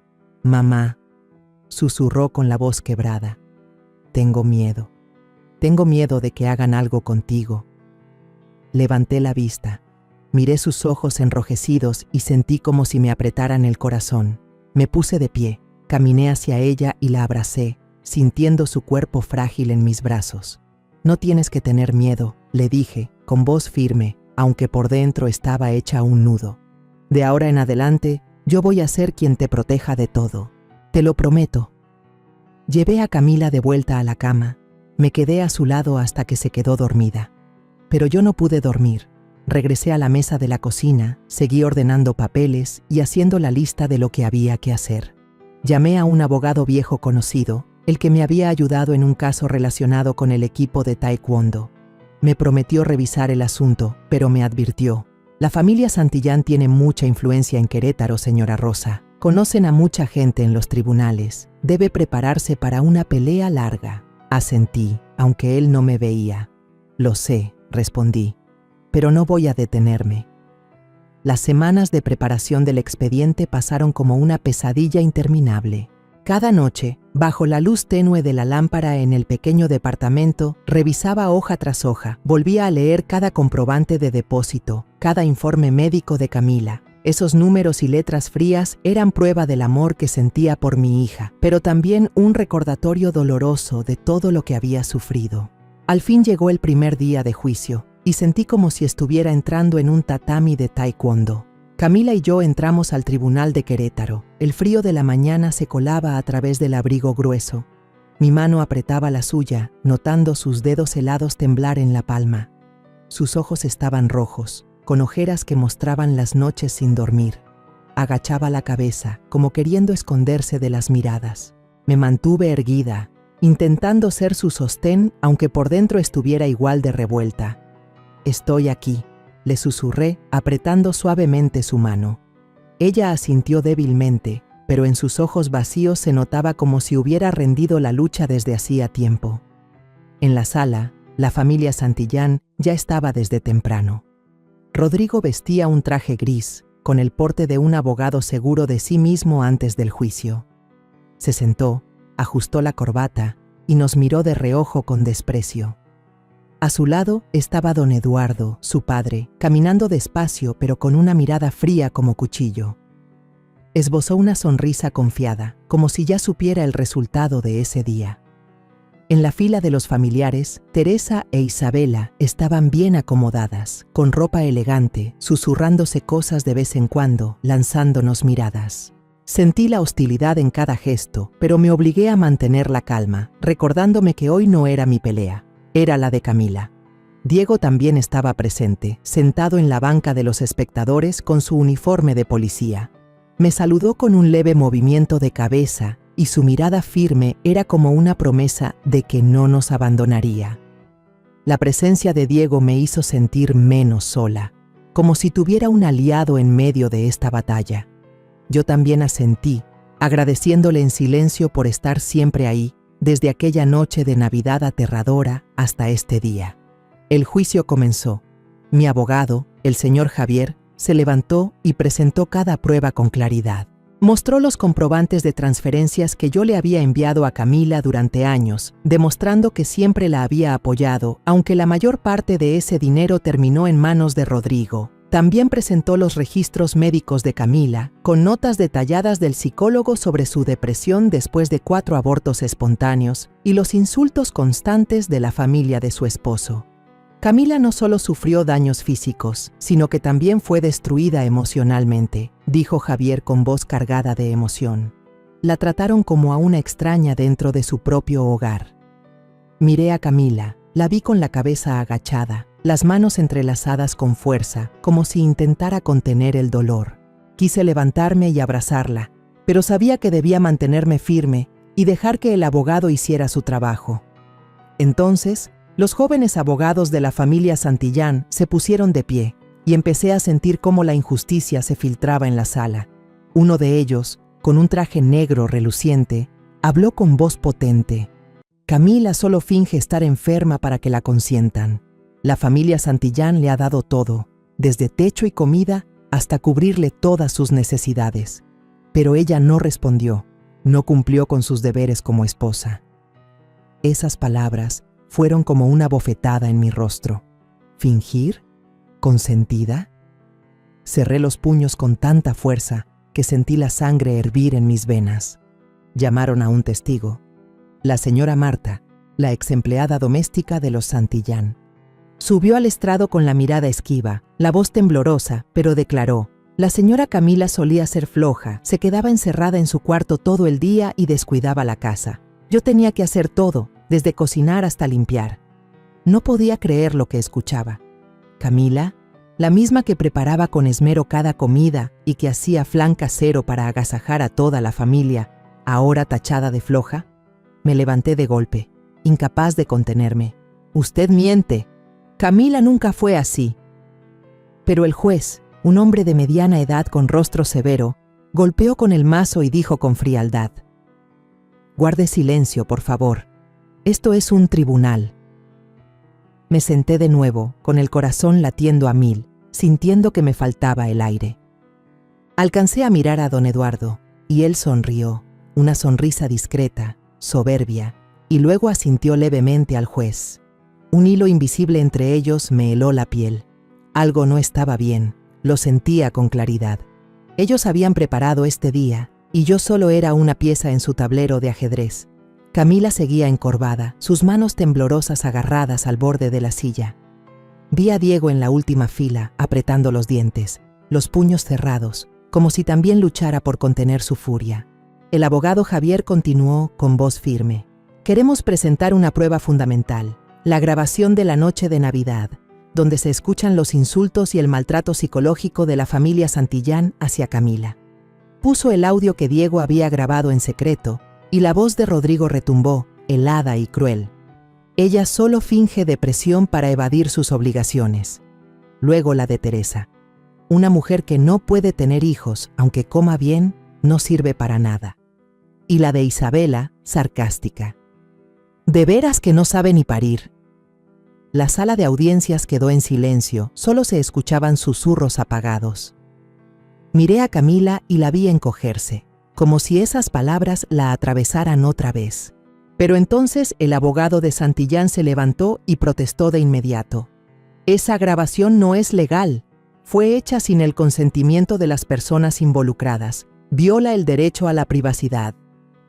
«Mamá», susurró con la voz quebrada, «tengo miedo. Tengo miedo de que hagan algo contigo». Levanté la vista. Miré sus ojos enrojecidos y sentí como si me apretaran el corazón. Me puse de pie, caminé hacia ella y la abracé, sintiendo su cuerpo frágil en mis brazos. «No tienes que tener miedo», le dije, con voz firme, aunque por dentro estaba hecha un nudo. «De ahora en adelante, yo voy a ser quien te proteja de todo. Te lo prometo». Llevé a Camila de vuelta a la cama. Me quedé a su lado hasta que se quedó dormida. Pero yo no pude dormir. Regresé a la mesa de la cocina, seguí ordenando papeles y haciendo la lista de lo que había que hacer. Llamé a un abogado viejo conocido, el que me había ayudado en un caso relacionado con el equipo de taekwondo. Me prometió revisar el asunto, pero me advirtió: «La familia Santillán tiene mucha influencia en Querétaro, señora Rosa. Conocen a mucha gente en los tribunales. Debe prepararse para una pelea larga». Asentí, aunque él no me veía. «Lo sé», respondí, «pero no voy a detenerme». Las semanas de preparación del expediente pasaron como una pesadilla interminable. Cada noche, bajo la luz tenue de la lámpara en el pequeño departamento, revisaba hoja tras hoja, volvía a leer cada comprobante de depósito, cada informe médico de Camila. Esos números y letras frías eran prueba del amor que sentía por mi hija, pero también un recordatorio doloroso de todo lo que había sufrido. Al fin llegó el primer día de juicio, y sentí como si estuviera entrando en un tatami de taekwondo. Camila y yo entramos al tribunal de Querétaro. El frío de la mañana se colaba a través del abrigo grueso. Mi mano apretaba la suya, notando sus dedos helados temblar en la palma. Sus ojos estaban rojos, con ojeras que mostraban las noches sin dormir. Agachaba la cabeza, como queriendo esconderse de las miradas. Me mantuve erguida, intentando ser su sostén, aunque por dentro estuviera igual de revuelta. «Estoy aquí», le susurré, apretando suavemente su mano. Ella asintió débilmente, pero en sus ojos vacíos se notaba como si hubiera rendido la lucha desde hacía tiempo. En la sala, la familia Santillán ya estaba desde temprano. Rodrigo vestía un traje gris, con el porte de un abogado seguro de sí mismo antes del juicio. Se sentó, ajustó la corbata y nos miró de reojo con desprecio. A su lado estaba don Eduardo, su padre, caminando despacio pero con una mirada fría como cuchillo. Esbozó una sonrisa confiada, como si ya supiera el resultado de ese día. En la fila de los familiares, Teresa e Isabela estaban bien acomodadas, con ropa elegante, susurrándose cosas de vez en cuando, lanzándonos miradas. Sentí la hostilidad en cada gesto, pero me obligué a mantener la calma, recordándome que hoy no era mi pelea. Era la de Camila. Diego también estaba presente, sentado en la banca de los espectadores con su uniforme de policía. Me saludó con un leve movimiento de cabeza y su mirada firme era como una promesa de que no nos abandonaría. La presencia de Diego me hizo sentir menos sola, como si tuviera un aliado en medio de esta batalla. Yo también asentí, agradeciéndole en silencio por estar siempre ahí, desde aquella noche de Navidad aterradora hasta este día. El juicio comenzó. Mi abogado, el señor Javier, se levantó y presentó cada prueba con claridad. Mostró los comprobantes de transferencias que yo le había enviado a Camila durante años, demostrando que siempre la había apoyado, aunque la mayor parte de ese dinero terminó en manos de Rodrigo. También presentó los registros médicos de Camila, con notas detalladas del psicólogo sobre su depresión después de 4 abortos espontáneos y los insultos constantes de la familia de su esposo. Camila no solo sufrió daños físicos, sino que también fue destruida emocionalmente, dijo Javier con voz cargada de emoción. La trataron como a una extraña dentro de su propio hogar. Miré a Camila, la vi con la cabeza agachada, las manos entrelazadas con fuerza, como si intentara contener el dolor. Quise levantarme y abrazarla, pero sabía que debía mantenerme firme y dejar que el abogado hiciera su trabajo. Entonces, los jóvenes abogados de la familia Santillán se pusieron de pie y empecé a sentir cómo la injusticia se filtraba en la sala. Uno de ellos, con un traje negro reluciente, habló con voz potente. Camila solo finge estar enferma para que la consientan. La familia Santillán le ha dado todo, desde techo y comida hasta cubrirle todas sus necesidades. Pero ella no respondió, no cumplió con sus deberes como esposa. Esas palabras fueron como una bofetada en mi rostro. ¿Fingir? ¿Consentida? Cerré los puños con tanta fuerza que sentí la sangre hervir en mis venas. Llamaron a un testigo, la señora Marta, la exempleada doméstica de los Santillán. Subió al estrado con la mirada esquiva, la voz temblorosa, pero declaró: la señora Camila solía ser floja, se quedaba encerrada en su cuarto todo el día y descuidaba la casa. Yo tenía que hacer todo, desde cocinar hasta limpiar. No podía creer lo que escuchaba. Camila, la misma que preparaba con esmero cada comida y que hacía flan casero para agasajar a toda la familia, ahora tachada de floja. Me levanté de golpe, incapaz de contenerme. Usted miente. Camila nunca fue así. Pero el juez, un hombre de mediana edad con rostro severo, golpeó con el mazo y dijo con frialdad: guarde silencio, por favor. Esto es un tribunal. Me senté de nuevo, con el corazón latiendo a 1000, sintiendo que me faltaba el aire. Alcancé a mirar a don Eduardo, y él sonrió, una sonrisa discreta, soberbia, y luego asintió levemente al juez. Un hilo invisible entre ellos me heló la piel. Algo no estaba bien, lo sentía con claridad. Ellos habían preparado este día, y yo solo era una pieza en su tablero de ajedrez. Camila seguía encorvada, sus manos temblorosas agarradas al borde de la silla. Vi a Diego en la última fila, apretando los dientes, los puños cerrados, como si también luchara por contener su furia. El abogado Javier continuó con voz firme: queremos presentar una prueba fundamental, la grabación de la noche de Navidad, donde se escuchan los insultos y el maltrato psicológico de la familia Santillán hacia Camila. Puso el audio que Diego había grabado en secreto, y la voz de Rodrigo retumbó, helada y cruel. Ella solo finge depresión para evadir sus obligaciones. Luego la de Teresa. Una mujer que no puede tener hijos, aunque coma bien, no sirve para nada. Y la de Isabela, sarcástica. De veras que no sabe ni parir. La sala de audiencias quedó en silencio, solo se escuchaban susurros apagados. Miré a Camila y la vi encogerse, como si esas palabras la atravesaran otra vez. Pero entonces el abogado de Santillán se levantó y protestó de inmediato. Esa grabación no es legal. Fue hecha sin el consentimiento de las personas involucradas. Viola el derecho a la privacidad.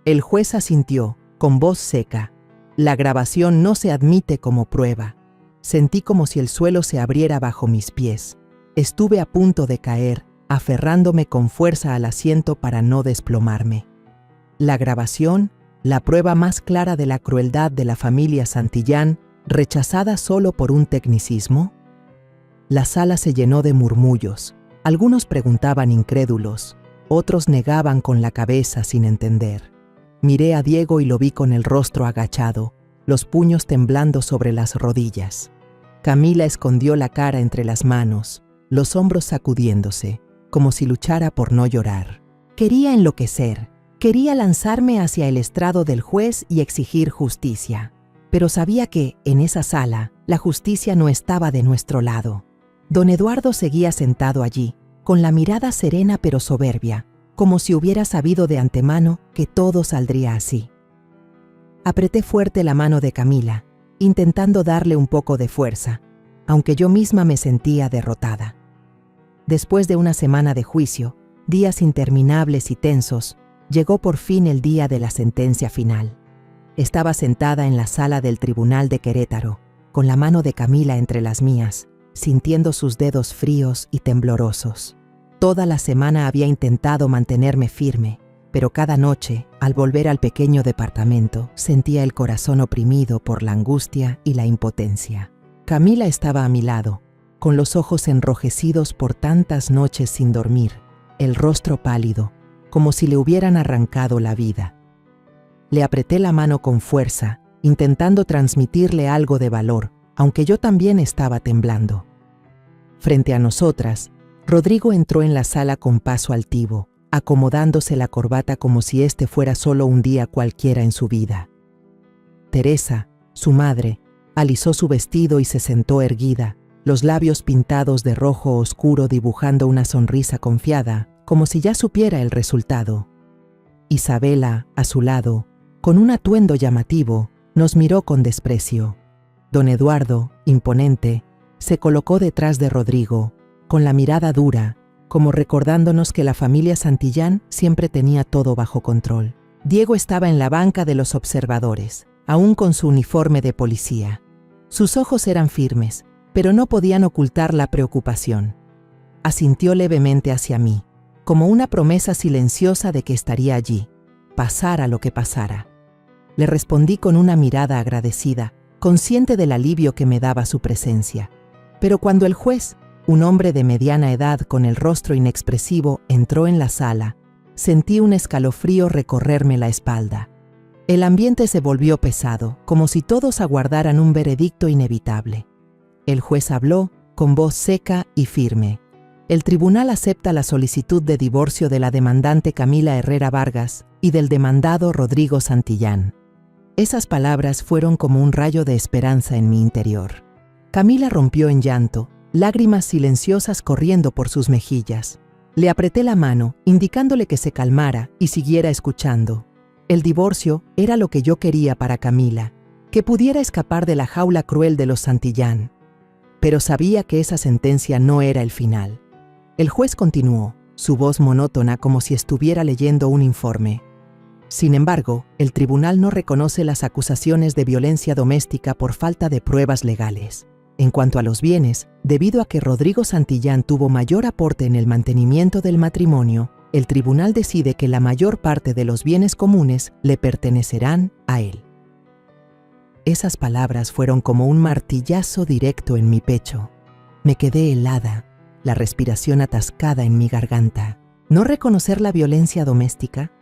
El juez asintió, con voz seca. La grabación no se admite como prueba. Sentí como si el suelo se abriera bajo mis pies. Estuve a punto de caer, aferrándome con fuerza al asiento para no desplomarme. La grabación, la prueba más clara de la crueldad de la familia Santillán, rechazada solo por un tecnicismo. La sala se llenó de murmullos. Algunos preguntaban incrédulos: Otros negaban con la cabeza sin entender. Miré a Diego y lo vi con el rostro agachado, los puños temblando sobre las rodillas. Camila escondió la cara entre las manos, los hombros sacudiéndose, como si luchara por no llorar. Quería enloquecer, quería lanzarme hacia el estrado del juez y exigir justicia. Pero sabía que, en esa sala, la justicia no estaba de nuestro lado. Don Eduardo seguía sentado allí, con la mirada serena pero soberbia, como si hubiera sabido de antemano que todo saldría así. Apreté fuerte la mano de Camila, intentando darle un poco de fuerza, aunque yo misma me sentía derrotada. Después de una semana de juicio, días interminables y tensos, llegó por fin el día de la sentencia final. Estaba sentada en la sala del Tribunal de Querétaro, con la mano de Camila entre las mías, sintiendo sus dedos fríos y temblorosos. Toda la semana había intentado mantenerme firme, pero cada noche, al volver al pequeño departamento, sentía el corazón oprimido por la angustia y la impotencia. Camila estaba a mi lado, con los ojos enrojecidos por tantas noches sin dormir, el rostro pálido, como si le hubieran arrancado la vida. Le apreté la mano con fuerza, intentando transmitirle algo de valor, aunque yo también estaba temblando. Frente a nosotras, Rodrigo entró en la sala con paso altivo, acomodándose la corbata como si este fuera solo un día cualquiera en su vida. Teresa, su madre, alisó su vestido y se sentó erguida, los labios pintados de rojo oscuro dibujando una sonrisa confiada, como si ya supiera el resultado. Isabela, a su lado, con un atuendo llamativo, nos miró con desprecio. Don Eduardo, imponente, se colocó detrás de Rodrigo, con la mirada dura, como recordándonos que la familia Santillán siempre tenía todo bajo control. Diego estaba en la banca de los observadores, aún con su uniforme de policía. Sus ojos eran firmes, pero no podían ocultar la preocupación. Asintió levemente hacia mí, como una promesa silenciosa de que estaría allí, pasara lo que pasara. Le respondí con una mirada agradecida, consciente del alivio que me daba su presencia. Pero cuando el juez, un hombre de mediana edad con el rostro inexpresivo, entró en la sala, sentí un escalofrío recorrerme la espalda. El ambiente se volvió pesado, como si todos aguardaran un veredicto inevitable. El juez habló, con voz seca y firme. El tribunal acepta la solicitud de divorcio de la demandante Camila Herrera Vargas y del demandado Rodrigo Santillán. Esas palabras fueron como un rayo de esperanza en mi interior. Camila rompió en llanto, lágrimas silenciosas corriendo por sus mejillas. Le apreté la mano, indicándole que se calmara y siguiera escuchando. El divorcio era lo que yo quería para Camila, que pudiera escapar de la jaula cruel de los Santillán. Pero sabía que esa sentencia no era el final. El juez continuó, su voz monótona como si estuviera leyendo un informe. Sin embargo, el tribunal no reconoce las acusaciones de violencia doméstica por falta de pruebas legales. En cuanto a los bienes, debido a que Rodrigo Santillán tuvo mayor aporte en el mantenimiento del matrimonio, el tribunal decide que la mayor parte de los bienes comunes le pertenecerán a él. Esas palabras fueron como un martillazo directo en mi pecho. Me quedé helada, la respiración atascada en mi garganta. ¿No reconocer la violencia doméstica?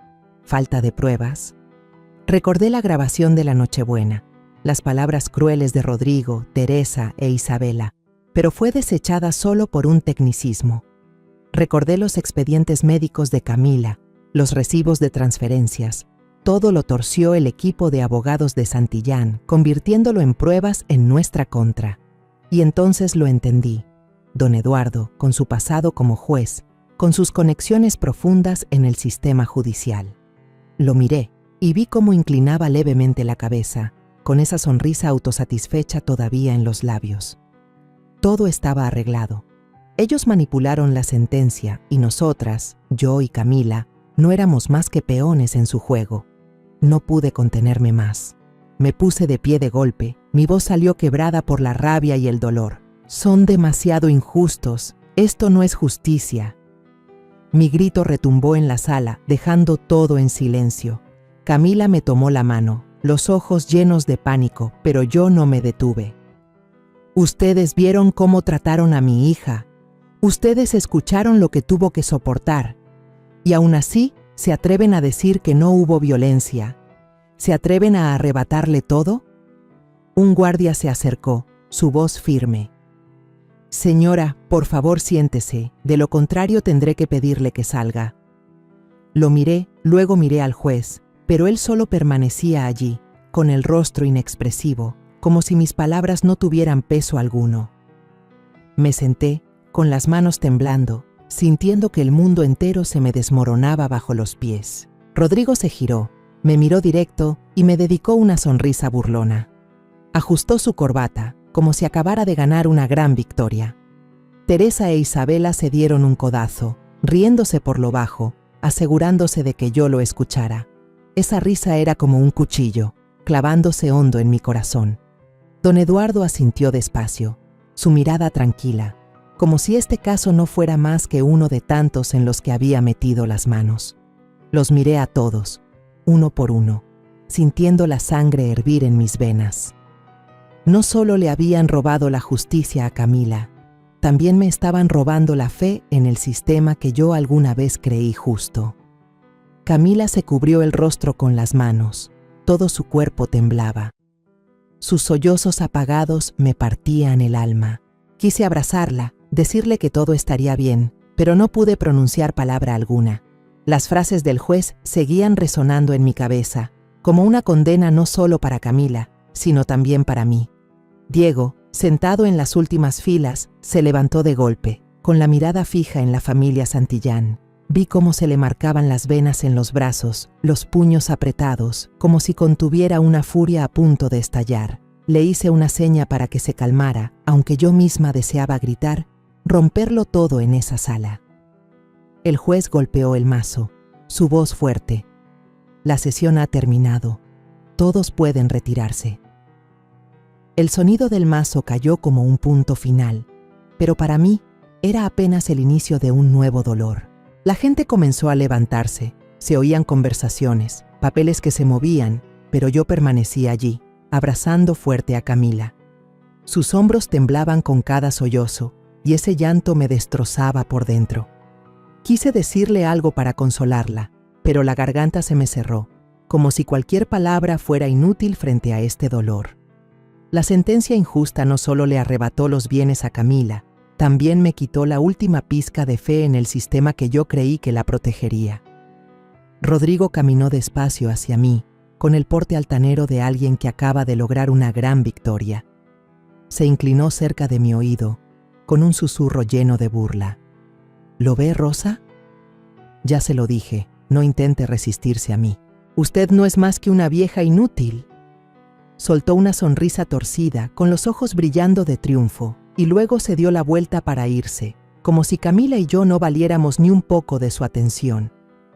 ¿Falta de pruebas? Recordé la grabación de la Nochebuena, las palabras crueles de Rodrigo, Teresa e Isabela, pero fue desechada solo por un tecnicismo. Recordé los expedientes médicos de Camila, los recibos de transferencias. Todo lo torció el equipo de abogados de Santillán, convirtiéndolo en pruebas en nuestra contra. Y entonces lo entendí. Don Eduardo, con su pasado como juez, con sus conexiones profundas en el sistema judicial. Lo miré y vi cómo inclinaba levemente la cabeza, con esa sonrisa autosatisfecha todavía en los labios. Todo estaba arreglado. Ellos manipularon la sentencia y nosotras, yo y Camila, no éramos más que peones en su juego. No pude contenerme más. Me puse de pie de golpe, mi voz salió quebrada por la rabia y el dolor. Son demasiado injustos, esto no es justicia. Mi grito retumbó en la sala, dejando todo en silencio. Camila me tomó la mano, los ojos llenos de pánico, pero yo no me detuve. Ustedes vieron cómo trataron a mi hija. Ustedes escucharon lo que tuvo que soportar. Y aún así, ¿se atreven a decir que no hubo violencia? ¿Se atreven a arrebatarle todo? Un guardia se acercó, su voz firme. Señora, por favor siéntese, de lo contrario tendré que pedirle que salga. Lo miré, luego miré al juez, pero él solo permanecía allí, con el rostro inexpresivo, como si mis palabras no tuvieran peso alguno. Me senté, con las manos temblando, sintiendo que el mundo entero se me desmoronaba bajo los pies. Rodrigo se giró, me miró directo y me dedicó una sonrisa burlona. Ajustó su corbata, como si acabara de ganar una gran victoria. Teresa e Isabela se dieron un codazo, riéndose por lo bajo, asegurándose de que yo lo escuchara. Esa risa era como un cuchillo, clavándose hondo en mi corazón. Don Eduardo asintió despacio, su mirada tranquila, como si este caso no fuera más que uno de tantos en los que había metido las manos. Los miré a todos, uno por uno, sintiendo la sangre hervir en mis venas. No solo le habían robado la justicia a Camila, también me estaban robando la fe en el sistema que yo alguna vez creí justo. Camila se cubrió el rostro con las manos, todo su cuerpo temblaba. Sus sollozos apagados me partían el alma. Quise abrazarla, decirle que todo estaría bien, pero no pude pronunciar palabra alguna. Las frases del juez seguían resonando en mi cabeza, como una condena no solo para Camila, sino también para mí. Diego, sentado en las últimas filas, se levantó de golpe, con la mirada fija en la familia Santillán. Vi cómo se le marcaban las venas en los brazos, los puños apretados, como si contuviera una furia a punto de estallar. Le hice una seña para que se calmara, aunque yo misma deseaba gritar, romperlo todo en esa sala. El juez golpeó el mazo, su voz fuerte. La sesión ha terminado. Todos pueden retirarse. El sonido del mazo cayó como un punto final, pero para mí era apenas el inicio de un nuevo dolor. La gente comenzó a levantarse, se oían conversaciones, papeles que se movían, pero yo permanecí allí, abrazando fuerte a Camila. Sus hombros temblaban con cada sollozo, y ese llanto me destrozaba por dentro. Quise decirle algo para consolarla, pero la garganta se me cerró, como si cualquier palabra fuera inútil frente a este dolor. La sentencia injusta no solo le arrebató los bienes a Camila, también me quitó la última pizca de fe en el sistema que yo creí que la protegería. Rodrigo caminó despacio hacia mí, con el porte altanero de alguien que acaba de lograr una gran victoria. Se inclinó cerca de mi oído, con un susurro lleno de burla. ¿Lo ve, Rosa? Ya se lo dije, no intente resistirse a mí. Usted no es más que una vieja inútil. Soltó una sonrisa torcida, con los ojos brillando de triunfo, y luego se dio la vuelta para irse, como si Camila y yo no valiéramos ni un poco de su atención.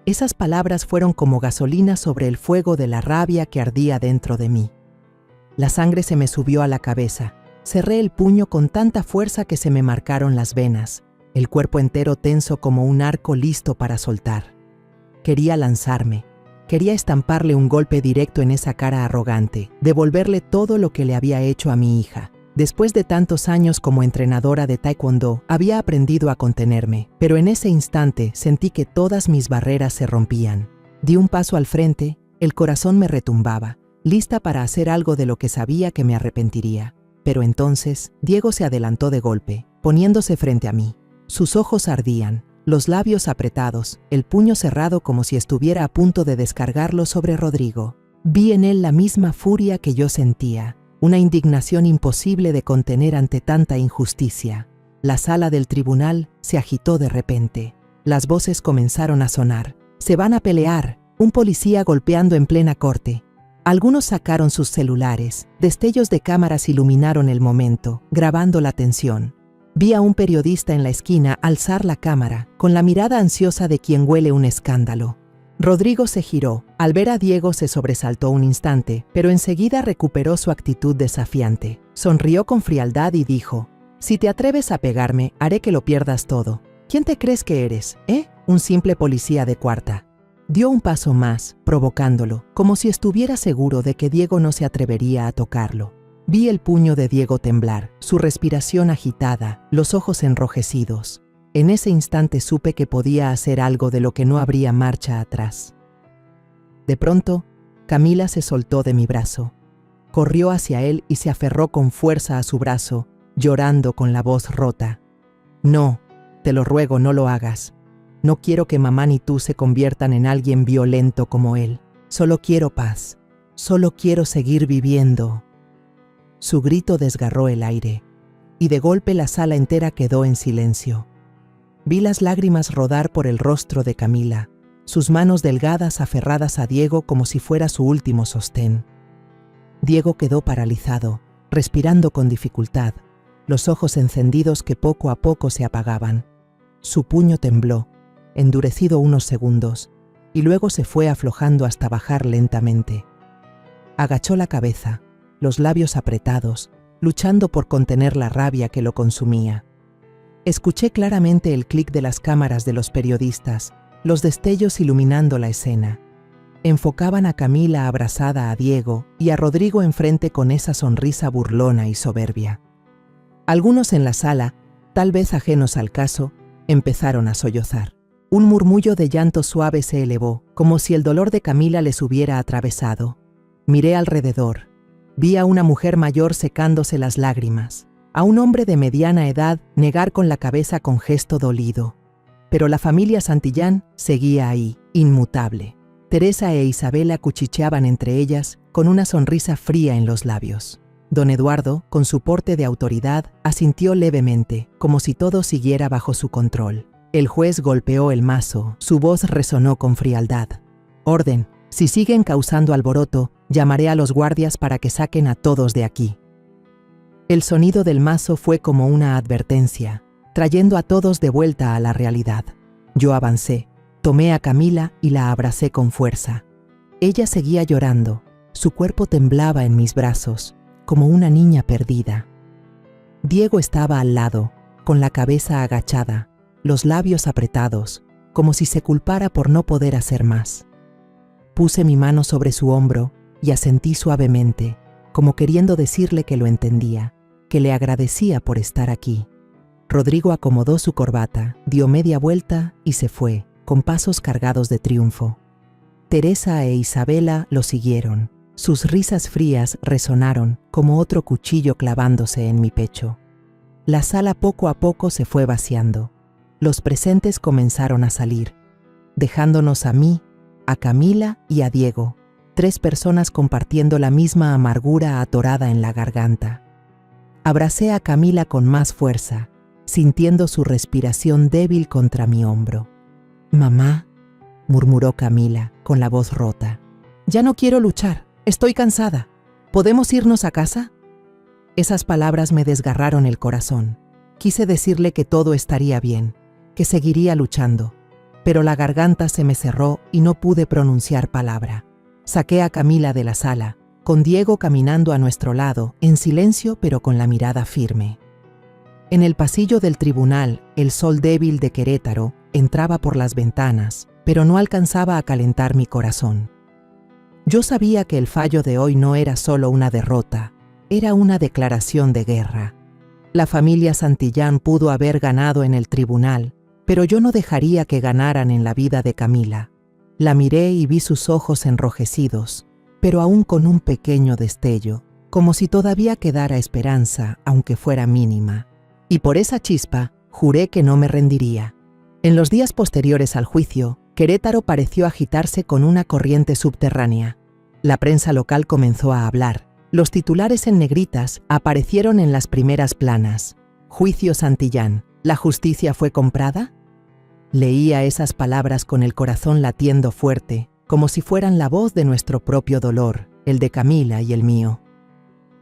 Esas palabras fueron como gasolina sobre el fuego de la rabia que ardía dentro de mí. La sangre se me subió a la cabeza. Cerré el puño con tanta fuerza que se me marcaron las venas, el cuerpo entero tenso como un arco listo para soltar. Quería lanzarme. Quería estamparle un golpe directo en esa cara arrogante, devolverle todo lo que le había hecho a mi hija. Después de tantos años como entrenadora de taekwondo, había aprendido a contenerme, pero en ese instante sentí que todas mis barreras se rompían. Di un paso al frente, el corazón me retumbaba, lista para hacer algo de lo que sabía que me arrepentiría. Pero entonces, Diego se adelantó de golpe, poniéndose frente a mí. Sus ojos ardían, los labios apretados, el puño cerrado como si estuviera a punto de descargarlo sobre Rodrigo. Vi en él la misma furia que yo sentía, una indignación imposible de contener ante tanta injusticia. La sala del tribunal se agitó de repente. Las voces comenzaron a sonar. «Se van a pelear», un policía golpeando en plena corte. Algunos sacaron sus celulares. Destellos de cámaras iluminaron el momento, grabando la tensión. Vi a un periodista en la esquina alzar la cámara, con la mirada ansiosa de quien huele un escándalo. Rodrigo se giró. Al ver a Diego se sobresaltó un instante, pero enseguida recuperó su actitud desafiante. Sonrió con frialdad y dijo: «Si te atreves a pegarme, haré que lo pierdas todo. ¿Quién te crees que eres, Un simple policía de cuarta». Dio un paso más, provocándolo, como si estuviera seguro de que Diego no se atrevería a tocarlo. Vi el puño de Diego temblar, su respiración agitada, los ojos enrojecidos. En ese instante supe que podía hacer algo de lo que no habría marcha atrás. De pronto, Camila se soltó de mi brazo. Corrió hacia él y se aferró con fuerza a su brazo, llorando con la voz rota. No, te lo ruego, no lo hagas. No quiero que mamá ni tú se conviertan en alguien violento como él. Solo quiero paz. Solo quiero seguir viviendo. Su grito desgarró el aire, y de golpe la sala entera quedó en silencio. Vi las lágrimas rodar por el rostro de Camila, sus manos delgadas aferradas a Diego como si fuera su último sostén. Diego quedó paralizado, respirando con dificultad, los ojos encendidos que poco a poco se apagaban. Su puño tembló, endurecido unos segundos, y luego se fue aflojando hasta bajar lentamente. Agachó la cabeza, los labios apretados, luchando por contener la rabia que lo consumía. Escuché claramente el clic de las cámaras de los periodistas, los destellos iluminando la escena. Enfocaban a Camila abrazada a Diego y a Rodrigo enfrente con esa sonrisa burlona y soberbia. Algunos en la sala, tal vez ajenos al caso, empezaron a sollozar. Un murmullo de llanto suave se elevó, como si el dolor de Camila les hubiera atravesado. Miré alrededor. Vi a una mujer mayor secándose las lágrimas, a un hombre de mediana edad negar con la cabeza con gesto dolido. Pero la familia Santillán seguía ahí, inmutable. Teresa e Isabela cuchicheaban entre ellas, con una sonrisa fría en los labios. Don Eduardo, con su porte de autoridad, asintió levemente, como si todo siguiera bajo su control. El juez golpeó el mazo, su voz resonó con frialdad. «Orden, si siguen causando alboroto, llamaré a los guardias para que saquen a todos de aquí». El sonido del mazo fue como una advertencia, trayendo a todos de vuelta a la realidad. Yo avancé, tomé a Camila y la abracé con fuerza. Ella seguía llorando, su cuerpo temblaba en mis brazos, como una niña perdida. Diego estaba al lado, con la cabeza agachada, los labios apretados, como si se culpara por no poder hacer más. Puse mi mano sobre su hombro y asentí suavemente, como queriendo decirle que lo entendía, que le agradecía por estar aquí. Rodrigo acomodó su corbata, dio media vuelta y se fue, con pasos cargados de triunfo. Teresa e Isabela lo siguieron. Sus risas frías resonaron como otro cuchillo clavándose en mi pecho. La sala poco a poco se fue vaciando. Los presentes comenzaron a salir, dejándonos a mí, a Camila y a Diego, 3 personas compartiendo la misma amargura atorada en la garganta. Abracé a Camila con más fuerza, sintiendo su respiración débil contra mi hombro. «Mamá», murmuró Camila, con la voz rota. «Ya no quiero luchar, estoy cansada. ¿Podemos irnos a casa?» Esas palabras me desgarraron el corazón. Quise decirle que todo estaría bien, que seguiría luchando, pero la garganta se me cerró y no pude pronunciar palabra. Saqué a Camila de la sala, con Diego caminando a nuestro lado, en silencio pero con la mirada firme. En el pasillo del tribunal, el sol débil de Querétaro entraba por las ventanas, pero no alcanzaba a calentar mi corazón. Yo sabía que el fallo de hoy no era solo una derrota, era una declaración de guerra. La familia Santillán pudo haber ganado en el tribunal, pero yo no dejaría que ganaran en la vida de Camila. La miré y vi sus ojos enrojecidos, pero aún con un pequeño destello, como si todavía quedara esperanza, aunque fuera mínima. Y por esa chispa, juré que no me rendiría. En los días posteriores al juicio, Querétaro pareció agitarse con una corriente subterránea. La prensa local comenzó a hablar. Los titulares en negritas aparecieron en las primeras planas. «Juicio Santillán, ¿la justicia fue comprada?». Leía esas palabras con el corazón latiendo fuerte, como si fueran la voz de nuestro propio dolor, el de Camila y el mío.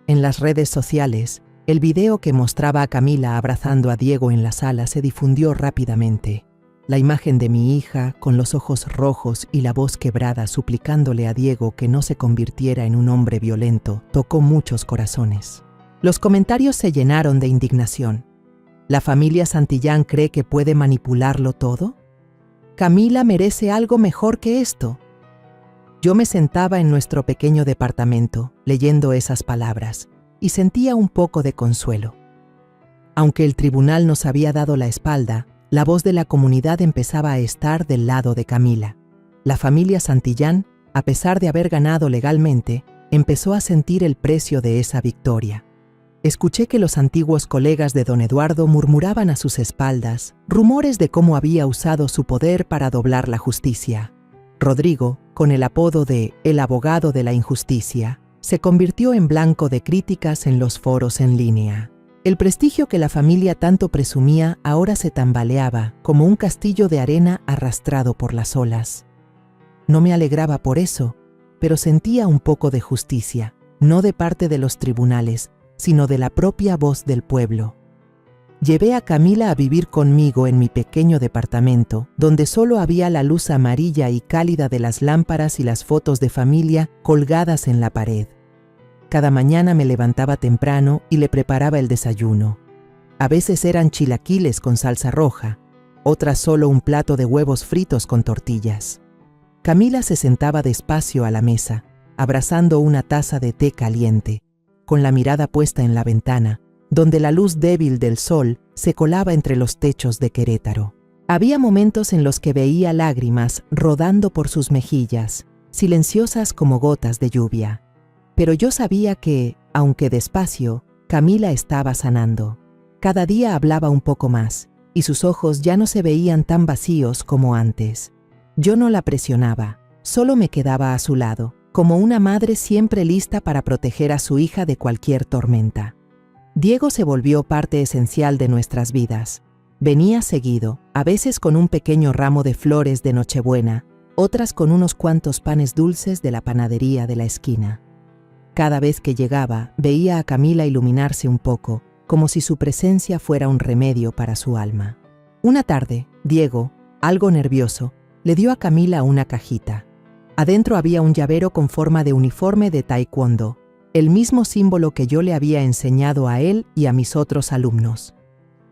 En las redes sociales, el video que mostraba a Camila abrazando a Diego en la sala se difundió rápidamente. La imagen de mi hija, con los ojos rojos y la voz quebrada suplicándole a Diego que no se convirtiera en un hombre violento, tocó muchos corazones. Los comentarios se llenaron de indignación. ¿La familia Santillán cree que puede manipularlo todo? ¿Camila merece algo mejor que esto? Yo me sentaba en nuestro pequeño departamento, leyendo esas palabras, y sentía un poco de consuelo. Aunque el tribunal nos había dado la espalda, La voz de la comunidad empezaba a estar del lado de Camila. La familia Santillán, a pesar de haber ganado legalmente, empezó a sentir el precio de esa victoria. Escuché que los antiguos colegas de don Eduardo murmuraban a sus espaldas rumores de cómo había usado su poder para doblar la justicia. Rodrigo, con el apodo de «el abogado de la injusticia», se convirtió en blanco de críticas en los foros en línea. El prestigio que la familia tanto presumía ahora se tambaleaba como un castillo de arena arrastrado por las olas. No me alegraba por eso, pero sentía un poco de justicia, no de parte de los tribunales, sino de la propia voz del pueblo. Llevé a Camila a vivir conmigo en mi pequeño departamento, donde solo había la luz amarilla y cálida de las lámparas y las fotos de familia colgadas en la pared. Cada mañana me levantaba temprano y le preparaba el desayuno. A veces eran chilaquiles con salsa roja, otras solo un plato de huevos fritos con tortillas. Camila se sentaba despacio a la mesa, abrazando una taza de té caliente, con la mirada puesta en la ventana, donde la luz débil del sol se colaba entre los techos de Querétaro. Había momentos en los que veía lágrimas rodando por sus mejillas, silenciosas como gotas de lluvia. Pero yo sabía que, aunque despacio, Camila estaba sanando. Cada día hablaba un poco más, y sus ojos ya no se veían tan vacíos como antes. Yo no la presionaba, solo me quedaba a su lado, como una madre siempre lista para proteger a su hija de cualquier tormenta. Diego se volvió parte esencial de nuestras vidas. Venía seguido, a veces con un pequeño ramo de flores de Nochebuena, otras con unos cuantos panes dulces de la panadería de la esquina. Cada vez que llegaba, veía a Camila iluminarse un poco, como si su presencia fuera un remedio para su alma. Una tarde, Diego, algo nervioso, le dio a Camila una cajita. Adentro había un llavero con forma de uniforme de taekwondo, el mismo símbolo que yo le había enseñado a él y a mis otros alumnos.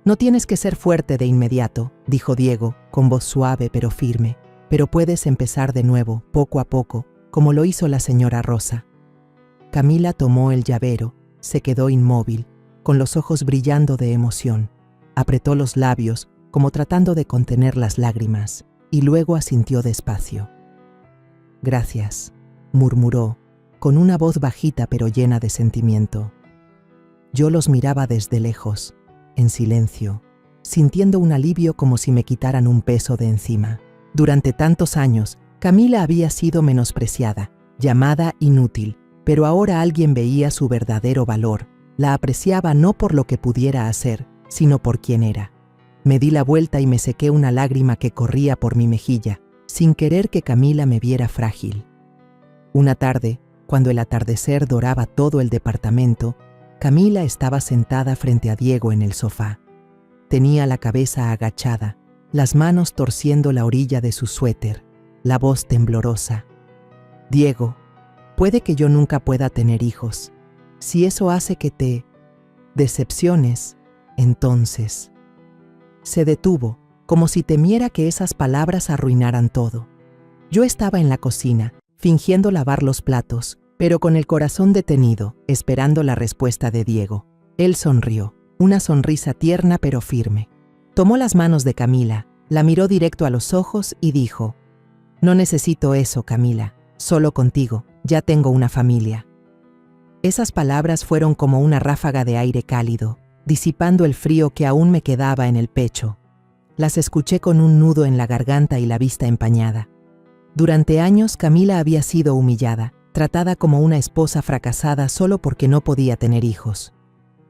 «No tienes que ser fuerte de inmediato», dijo Diego, con voz suave pero firme, «pero puedes empezar de nuevo, poco a poco, como lo hizo la señora Rosa». Camila tomó el llavero, se quedó inmóvil, con los ojos brillando de emoción. Apretó los labios, como tratando de contener las lágrimas, y luego asintió despacio. «Gracias», murmuró, con una voz bajita pero llena de sentimiento. Yo los miraba desde lejos, en silencio, sintiendo un alivio como si me quitaran un peso de encima. Durante tantos años, Camila había sido menospreciada, llamada inútil, pero ahora alguien veía su verdadero valor, la apreciaba no por lo que pudiera hacer, sino por quién era. Me di la vuelta y me sequé una lágrima que corría por mi mejilla, sin querer que Camila me viera frágil. Una tarde, cuando el atardecer doraba todo el departamento, Camila estaba sentada frente a Diego en el sofá. Tenía la cabeza agachada, las manos torciendo la orilla de su suéter, la voz temblorosa. «Diego, puede que yo nunca pueda tener hijos. Si eso hace que te decepciones, entonces...» Se detuvo, como si temiera que esas palabras arruinaran todo. Yo estaba en la cocina, fingiendo lavar los platos, pero con el corazón detenido, esperando la respuesta de Diego. Él sonrió, una sonrisa tierna pero firme. Tomó las manos de Camila, la miró directo a los ojos y dijo: «No necesito eso, Camila, solo contigo, ya tengo una familia». Esas palabras fueron como una ráfaga de aire cálido, disipando el frío que aún me quedaba en el pecho. Las escuché con un nudo en la garganta y la vista empañada. Durante años Camila había sido humillada, tratada como una esposa fracasada solo porque no podía tener hijos.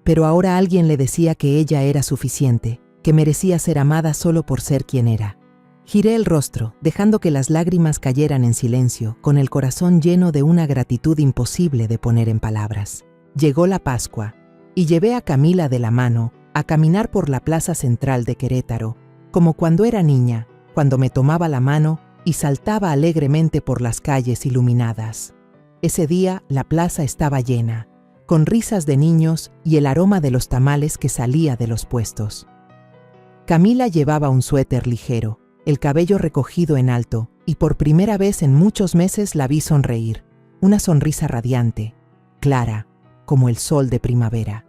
Pero ahora alguien le decía que ella era suficiente, que merecía ser amada solo por ser quien era. Giré el rostro, dejando que las lágrimas cayeran en silencio, con el corazón lleno de una gratitud imposible de poner en palabras. Llegó la Pascua, y llevé a Camila de la mano a caminar por la plaza central de Querétaro, como cuando era niña, cuando me tomaba la mano y saltaba alegremente por las calles iluminadas. Ese día la plaza estaba llena, con risas de niños y el aroma de los tamales que salía de los puestos. Camila llevaba un suéter ligero, el cabello recogido en alto, y por primera vez en muchos meses la vi sonreír, una sonrisa radiante, clara, como el sol de primavera.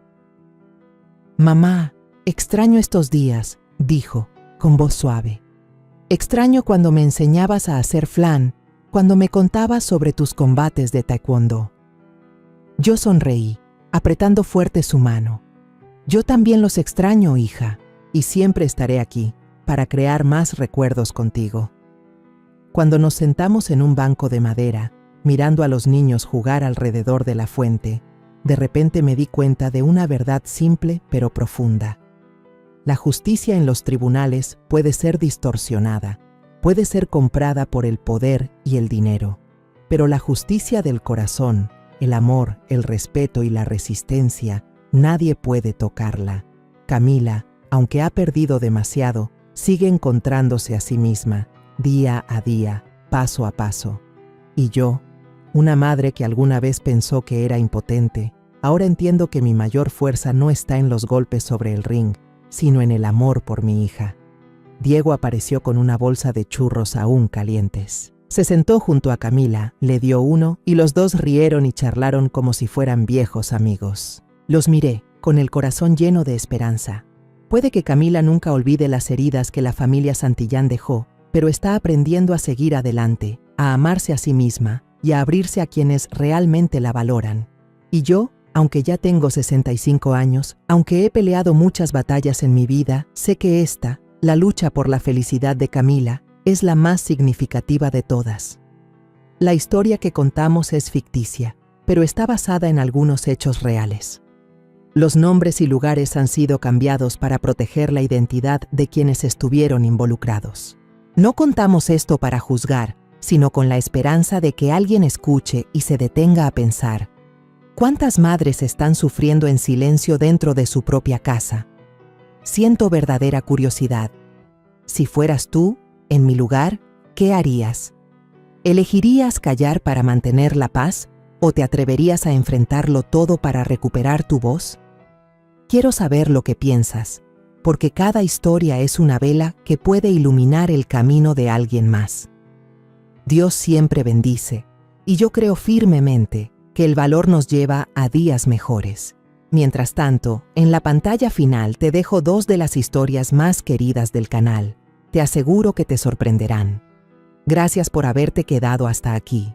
«Mamá, extraño estos días», dijo, con voz suave. Extraño cuando me enseñabas a hacer flan, cuando me contabas sobre tus combates de taekwondo. Yo sonreí, apretando fuerte su mano. Yo también los extraño, hija, y siempre estaré aquí para crear más recuerdos contigo. Cuando nos sentamos en un banco de madera, mirando a los niños jugar alrededor de la fuente, de repente me di cuenta de una verdad simple pero profunda. La justicia en los tribunales puede ser distorsionada, puede ser comprada por el poder y el dinero, pero la justicia del corazón, el amor, el respeto y la resistencia, nadie puede tocarla. Camila, aunque ha perdido demasiado, sigue encontrándose a sí misma, día a día, paso a paso. Y yo, una madre que alguna vez pensó que era impotente, ahora entiendo que mi mayor fuerza no está en los golpes sobre el ring, sino en el amor por mi hija. Diego apareció con una bolsa de churros aún calientes. Se sentó junto a Camila, le dio uno y los dos rieron y charlaron como si fueran viejos amigos. Los miré, con el corazón lleno de esperanza. Puede que Camila nunca olvide las heridas que la familia Santillán dejó, pero está aprendiendo a seguir adelante, a amarse a sí misma y a abrirse a quienes realmente la valoran. Y yo, aunque ya tengo 65 años, aunque he peleado muchas batallas en mi vida, sé que esta, la lucha por la felicidad de Camila, es la más significativa de todas. La historia que contamos es ficticia, pero está basada en algunos hechos reales. Los nombres y lugares han sido cambiados para proteger la identidad de quienes estuvieron involucrados. No contamos esto para juzgar, sino con la esperanza de que alguien escuche y se detenga a pensar: ¿cuántas madres están sufriendo en silencio dentro de su propia casa? Siento verdadera curiosidad. Si fueras tú, en mi lugar, ¿qué harías? ¿Elegirías callar para mantener la paz o te atreverías a enfrentarlo todo para recuperar tu voz? Quiero saber lo que piensas, porque cada historia es una vela que puede iluminar el camino de alguien más. Dios siempre bendice, y yo creo firmemente que el valor nos lleva a días mejores. Mientras tanto, en la pantalla final te dejo 2 de las historias más queridas del canal. Te aseguro que te sorprenderán. Gracias por haberte quedado hasta aquí.